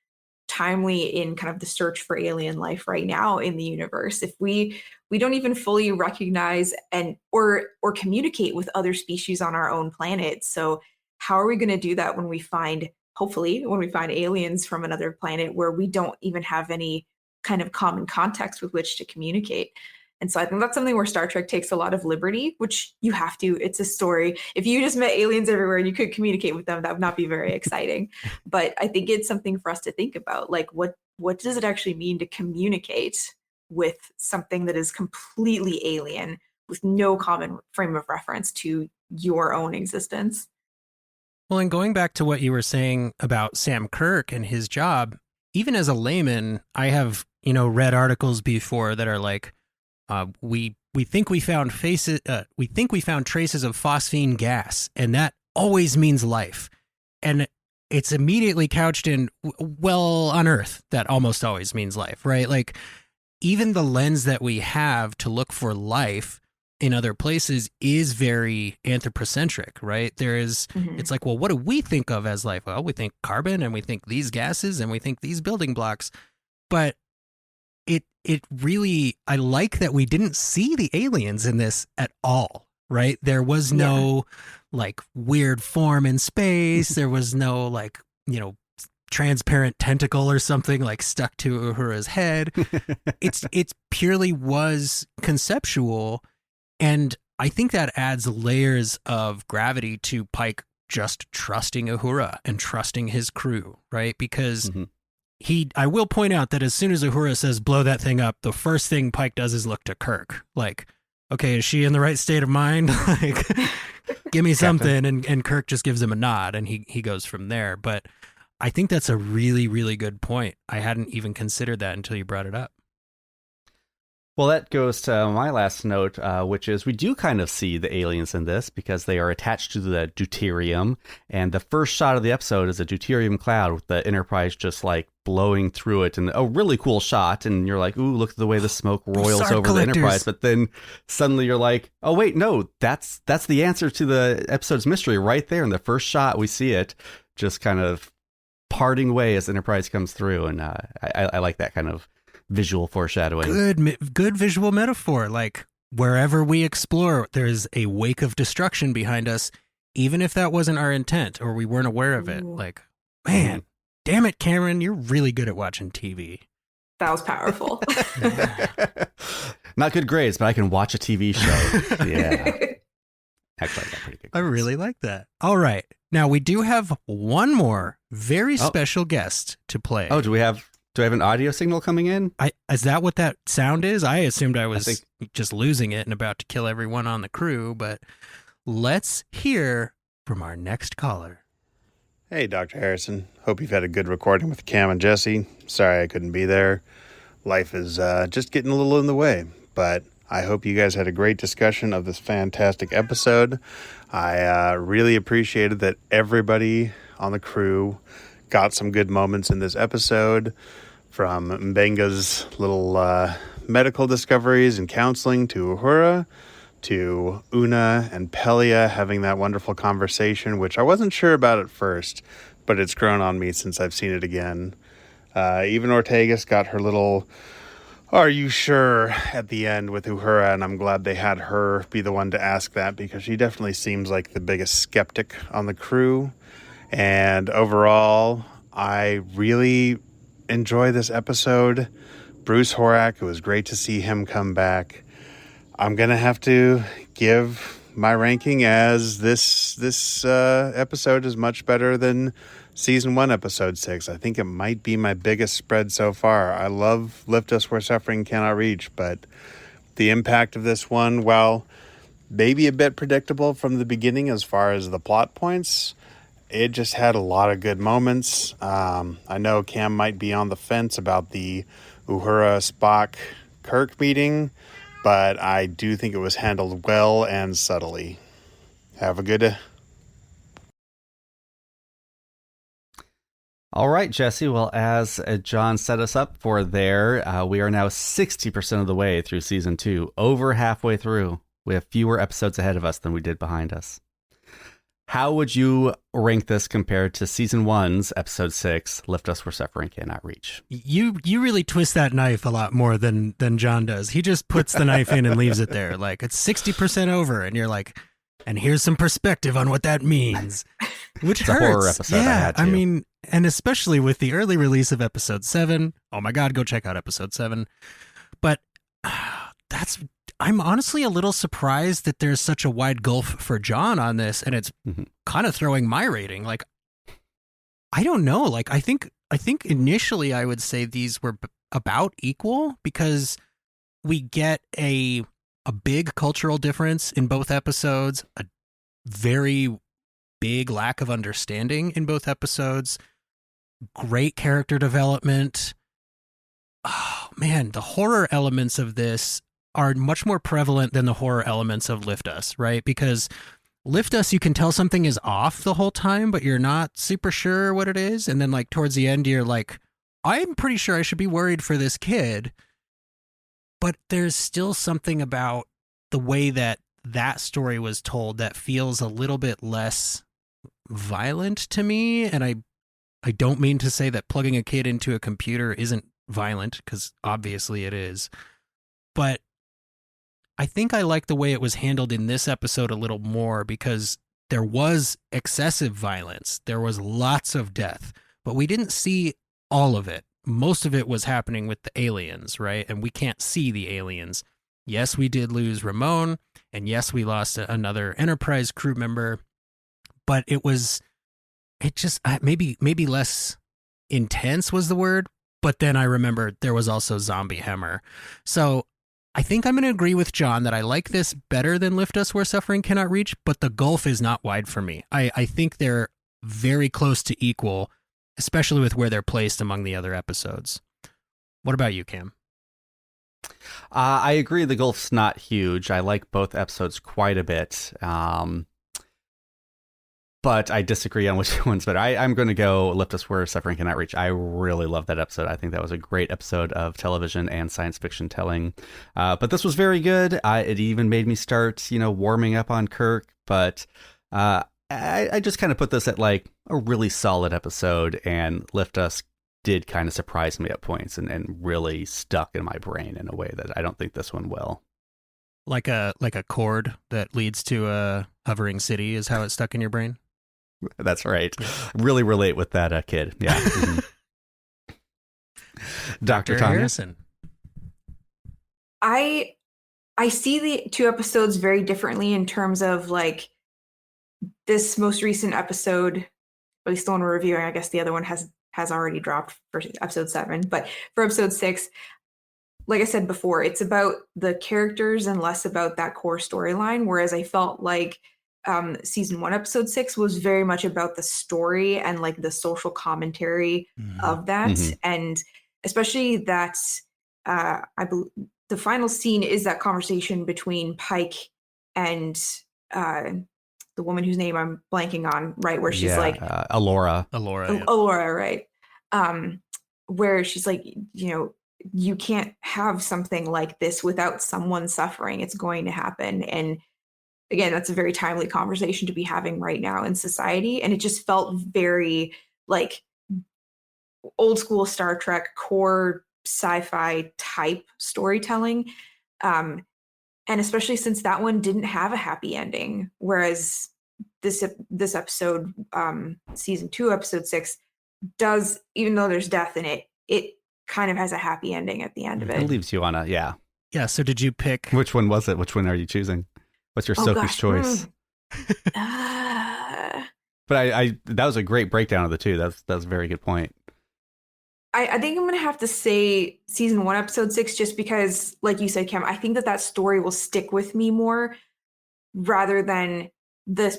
timely in kind of the search for alien life right now in the universe. If we don't even fully recognize or communicate with other species on our own planet, so how are we going to do that when we find aliens from another planet where we don't even have any kind of common context with which to communicate? And so I think that's something where Star Trek takes a lot of liberty, which you have to. It's a story. If you just met aliens everywhere and you could communicate with them, that would not be very exciting. But I think it's something for us to think about. Like, what does it actually mean to communicate with something that is completely alien with no common frame of reference to your own existence? Well, and going back to what you were saying about Sam Kirk and his job, even as a layman, I have, read articles before that are like, we think we found traces of phosphine gas, and that always means life. And it's immediately couched in, well, on Earth, that almost always means life, right? Like, even the lens that we have to look for life in other places is very anthropocentric, right? It's like, well, what do we think of as life? Well, we think carbon, and we think these gases, and we think these building blocks. But it really, I like that we didn't see the aliens in this at all, right? There was no like weird form in space. There was no like, transparent tentacle or something like stuck to Uhura's head. It's purely was conceptual. And I think that adds layers of gravity to Pike just trusting Uhura and trusting his crew, right? Because I will point out that as soon as Uhura says, blow that thing up, the first thing Pike does is look to Kirk. Like, okay, is she in the right state of mind? Like, give me something. And Kirk just gives him a nod and he goes from there. But I think that's a really, really good point. I hadn't even considered that until you brought it up. Well, that goes to my last note, which is we do kind of see the aliens in this because they are attached to the deuterium. And the first shot of the episode is a deuterium cloud with the Enterprise just like blowing through it. And a really cool shot. And you're like, ooh, look at the way the smoke roils over the Enterprise. But then suddenly you're like, oh, wait, no, that's the answer to the episode's mystery right there. In the first shot, we see it just kind of parting way as Enterprise comes through. And I like that kind of visual foreshadowing. Good visual metaphor. Like wherever we explore, there's a wake of destruction behind us, even if that wasn't our intent or we weren't aware of it. Like, man, damn it, Cameron, you're really good at watching TV. That was powerful. Not good grades, but I can watch a TV show. Yeah. Actually, I got pretty good grades. I really like that. All right. Now, we do have one more very special guest to play. Oh, do I have an audio signal coming in? Is that what that sound is? I assumed I was just losing it and about to kill everyone on the crew, but let's hear from our next caller. Hey, Dr. Harrison. Hope you've had a good recording with Cam and Jesse. Sorry I couldn't be there. Life is just getting a little in the way, but I hope you guys had a great discussion of this fantastic episode. I really appreciated that everybody on the crew got some good moments in this episode, from Mbenga's little medical discoveries and counseling to Uhura, to Una and Pelia having that wonderful conversation, which I wasn't sure about at first, but it's grown on me since I've seen it again. Even Ortegas got her little "Are you sure?" at the end with Uhura, and I'm glad they had her be the one to ask that, because she definitely seems like the biggest skeptic on the crew. And overall, I really enjoy this episode. Bruce Horak, it was great to see him come back. I'm going to have to give my ranking as this episode is much better than Season 1, Episode 6. I think it might be my biggest spread so far. I love Lift Us Where Suffering Cannot Reach, but the impact of this one, while maybe a bit predictable from the beginning as far as the plot points, it just had a lot of good moments. I know Cam might be on the fence about the Uhura Spock Kirk meeting, but I do think it was handled well and subtly. Have a good All right, Jesse. Well, as John set us up for there, we are now 60% of the way through Season 2, over halfway through. We have fewer episodes ahead of us than we did behind us. How would you rank this compared to Season 1's Episode 6, Lift Us Where Suffering Cannot Reach? You really twist that knife a lot more than John does. He just puts the knife in and leaves it there. Like, it's 60% over, and you're like, and here's some perspective on what that means. Which it's hurts. A horror episode. Yeah, I mean, and especially with the early release of Episode 7. Oh my God, go check out Episode 7. But I'm honestly a little surprised that there's such a wide gulf for John on this, and it's kind of throwing my rating. Like, I don't know. Like, I think initially I would say these were about equal, because we get a big cultural difference in both episodes, a very big lack of understanding in both episodes, great character development. Oh man, the horror elements of this are much more prevalent than the horror elements of Lift Us, right? Because Lift Us, you can tell something is off the whole time, but you're not super sure what it is. And then like towards the end, you're like, I'm pretty sure I should be worried for this kid. But there's still something about the way that story was told that feels a little bit less violent to me. And I don't mean to say that plugging a kid into a computer isn't violent, because obviously it is. But I think I like the way it was handled in this episode a little more, because there was excessive violence. There was lots of death, but we didn't see all of it. Most of it was happening with the aliens, right? And we can't see the aliens. Yes, we did lose Ramon, and yes, we lost another Enterprise crew member, but it just maybe less intense was the word. But then I remembered there was also Zombie Hemmer. So I think I'm going to agree with John that I like this better than Lift Us Where Suffering Cannot Reach, but the gulf is not wide for me. I think they're very close to equal, especially with where they're placed among the other episodes. What about you, Cam? I agree the gulf's not huge. I like both episodes quite a bit. But I disagree on which one's better. I'm going to go Lift Us Where Suffering Cannot Reach. I really love that episode. I think that was a great episode of television and science fiction telling. But this was very good. It even made me start, warming up on Kirk. But I just kind of put this at like a really solid episode, and Lift Us did kind of surprise me at points and really stuck in my brain in a way that I don't think this one will. Like a chord that leads to a hovering city is how it stuck in your brain? That's right. Really relate with that kid. Yeah. Mm-hmm. Dr. Tanya Harrison. I see the two episodes very differently in terms of like this most recent episode, at least the one we're reviewing, I guess the other one has already dropped for episode 7, but for episode 6, like I said before, it's about the characters and less about that core storyline. Whereas I felt like season 1, episode 6 was very much about the story and like the social commentary of that. And especially that I believe the final scene is that conversation between Pike and the woman whose name I'm blanking on, right? Where she's like Alora. Alora, right? Where she's like, you can't have something like this without someone suffering. It's going to happen. And again, that's a very timely conversation to be having right now in society. And it just felt very like old school Star Trek core sci-fi type storytelling. And especially since that one didn't have a happy ending, whereas this episode, season 2, episode 6, does, even though there's death in it, it kind of has a happy ending at the end of it. It leaves you on a, yeah. So did you pick? Which one was it? Which one are you choosing? What's your Sophie's choice? But I that was a great breakdown of the two. That's a very good point. I think I'm going to have to say season 1, episode 6, just because, like you said, Cam, I think that story will stick with me more rather than the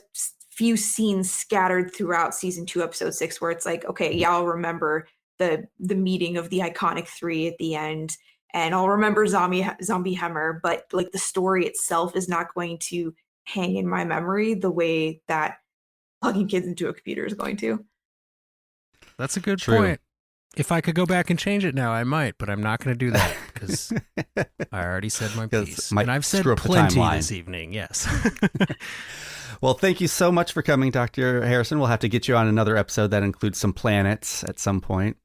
few scenes scattered throughout season 2, episode 6, where it's like, okay, yeah, I'll remember the meeting of the iconic 3 at the end, and I'll remember zombie Hemmer, but like the story itself is not going to hang in my memory the way that plugging kids into a computer is going to. That's a good point. If I could go back and change it now, I might, but I'm not going to do that because I already said my piece. And I've said plenty this evening, yes. Well, thank you so much for coming, Dr. Harrison. We'll have to get you on another episode that includes some planets at some point.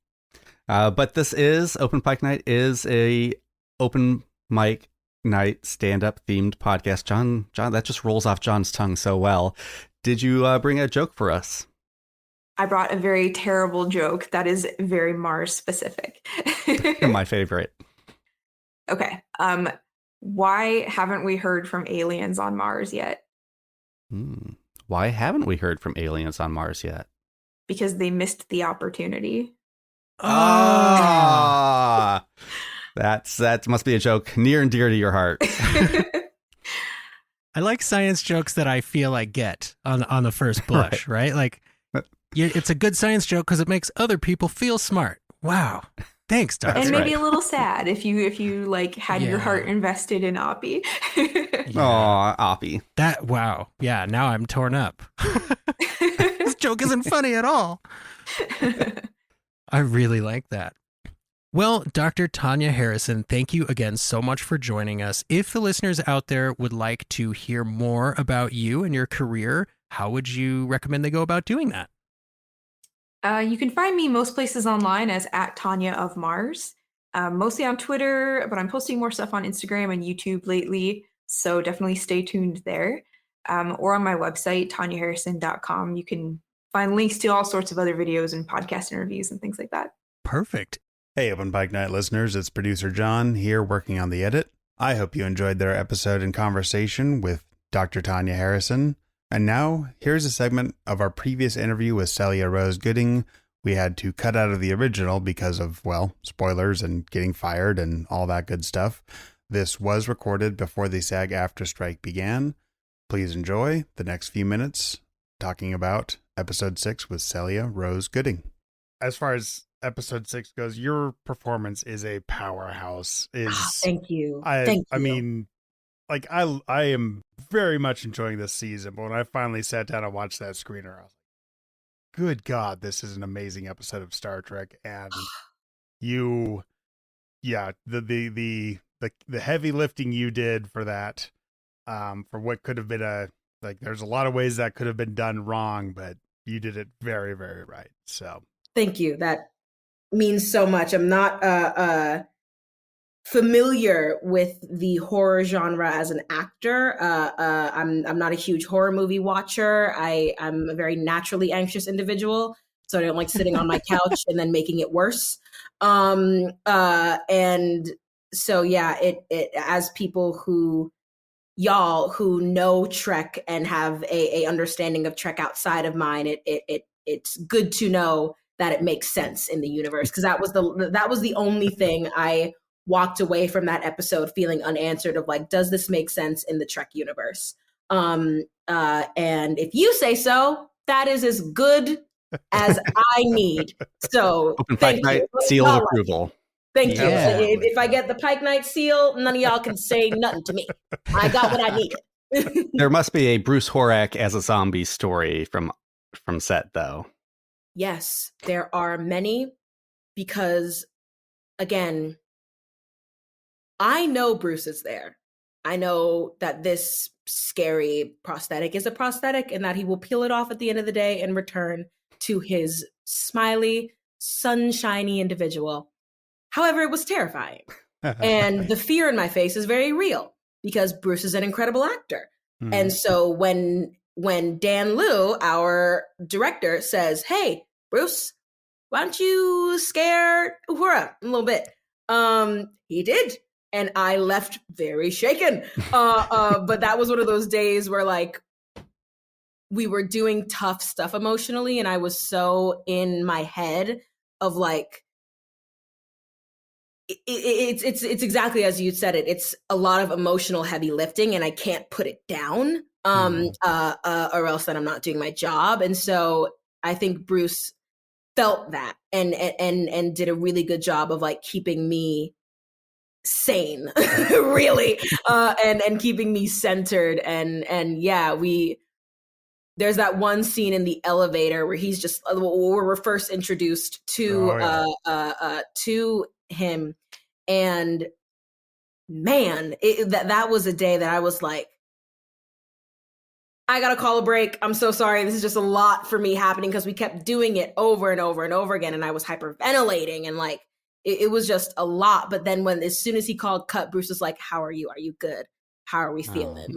But this is, Open Pike Night is a open mic night stand-up themed podcast. John, that just rolls off John's tongue so well. Did you bring a joke for us? I brought a very terrible joke that is very Mars specific. My favorite. Okay. Why haven't we heard from aliens on Mars yet? Why haven't we heard from aliens on Mars yet? Because they missed the opportunity. That must be a joke near and dear to your heart. I like science jokes that I feel I get on the first blush, right? Like, it's a good science joke because it makes other people feel smart. Wow. Thanks, Doc. And maybe a little sad if you like had your heart invested in Oppie. Aw, Oppie. Wow. Yeah, now I'm torn up. This joke isn't funny at all. I really like that. Well, Dr. Tanya Harrison, thank you again so much for joining us. If the listeners out there would like to hear more about you and your career, how would you recommend they go about doing that? You can find me most places online as @Tanya of Mars, mostly on Twitter, but I'm posting more stuff on Instagram and YouTube lately, so definitely stay tuned there. Or on my website, tanyaharrison.com. You can find links to all sorts of other videos and podcast interviews and things like that. Perfect. Hey, Open Pike Night listeners, it's producer John here working on the edit. I hope you enjoyed their episode and conversation with Dr. Tanya Harrison. And now, here's a segment of our previous interview with Celia Rose Gooding. We had to cut out of the original because of, well, spoilers and getting fired and all that good stuff. This was recorded before the SAG-AFTRA strike began. Please enjoy the next few minutes talking about Episode 6 with Celia Rose Gooding. As far as Episode 6 goes, your performance is a powerhouse. Thank you. I mean, like, I am very much enjoying this season, but when I finally sat down and watched that screener, I was like, good God, this is an amazing episode of Star Trek. And the heavy lifting you did for that, for what could have been there's a lot of ways that could have been done wrong, but you did it very, very right. So thank you. That means so much. I'm not familiar with the horror genre as an actor. I'm not a huge horror movie watcher. I'm a very naturally anxious individual, so I don't like sitting on my couch and then making it worse. And so, yeah, it as people who y'all who know Trek and have a understanding of Trek outside of mine, it's good to know that it makes sense in the universe, because that was the only thing I walked away from that episode feeling unanswered of, like, does this make sense in the Trek universe? And if you say so, that is as good as I need. So Open Pike Night, seal of approval. Thank you. Yeah. If I get the Pike Night seal, none of y'all can say nothing to me. I got what I needed. There must be a Bruce Horak as a zombie story from set, though. Yes, there are many, because, again, I know Bruce is there. I know that this scary prosthetic is a prosthetic and that he will peel it off at the end of the day and return to his smiley, sunshiny individual. However, it was terrifying. And the fear in my face is very real, because Bruce is an incredible actor. And so when Dan Liu, our director, says, "Hey, Bruce, why don't you scare Uhura a little bit?" He did. And I left very shaken. But that was one of those days where, like, we were doing tough stuff emotionally, and I was so in my head of, like, it's exactly as you said it. It's a lot of emotional heavy lifting, and I can't put it down, or else then I'm not doing my job. And so I think Bruce felt that and did a really good job of, like, keeping me sane, really, and keeping me centered. And yeah, there's that one scene in the elevator where he's just, we're first introduced to to him, and man, that was a day that I was like, I gotta call a break. I'm so sorry. This is just a lot for me happening, because we kept doing it over and over and over again, and I was hyperventilating, and, like, it was just a lot. But then as soon as he called cut, Bruce was like, "How are you? Are you good? How are we feeling?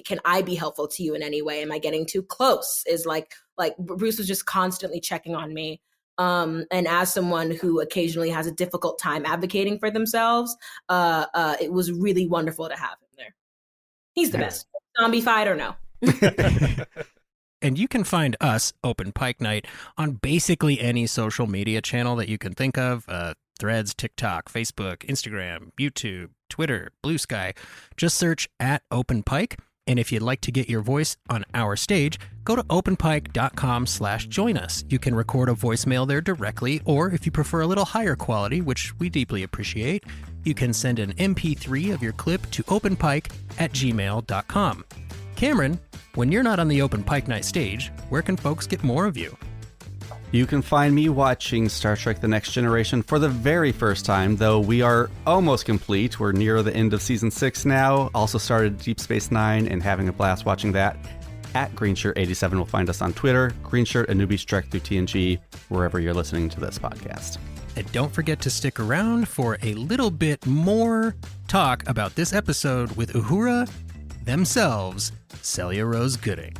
Can I be helpful to you in any way? Am I getting too close?" Is like Bruce was just constantly checking on me. And as someone who occasionally has a difficult time advocating for themselves, it was really wonderful to have him there. He's the best. Zombie fight or no. And you can find us, Open Pike Night, on basically any social media channel that you can think of. Threads, TikTok, Facebook, Instagram, YouTube, Twitter, Blue Sky. Just search @OpenPike. And if you'd like to get your voice on our stage, go to openpike.com/join us. You can record a voicemail there directly, or if you prefer a little higher quality, which we deeply appreciate, you can send an MP3 of your clip to openpike@gmail.com. Cameron, when you're not on the Open Pike Night stage, where can folks get more of you? You can find me watching Star Trek The Next Generation for the very first time, though we are almost complete. We're near the end of Season 6 now. Also started Deep Space Nine and having a blast watching that. @GreenShirt87 will find us on Twitter. Greenshirt, a newbie's trek through TNG, wherever you're listening to this podcast. And don't forget to stick around for a little bit more talk about this episode with Uhura themselves, Celia Rose Gooding.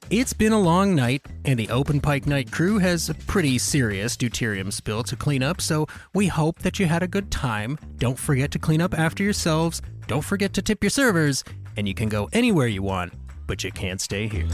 It's been a long night, and the Open Pike Night crew has a pretty serious deuterium spill to clean up, so we hope that you had a good time. Don't forget to clean up after yourselves, don't forget to tip your servers, and you can go anywhere you want, but you can't stay here.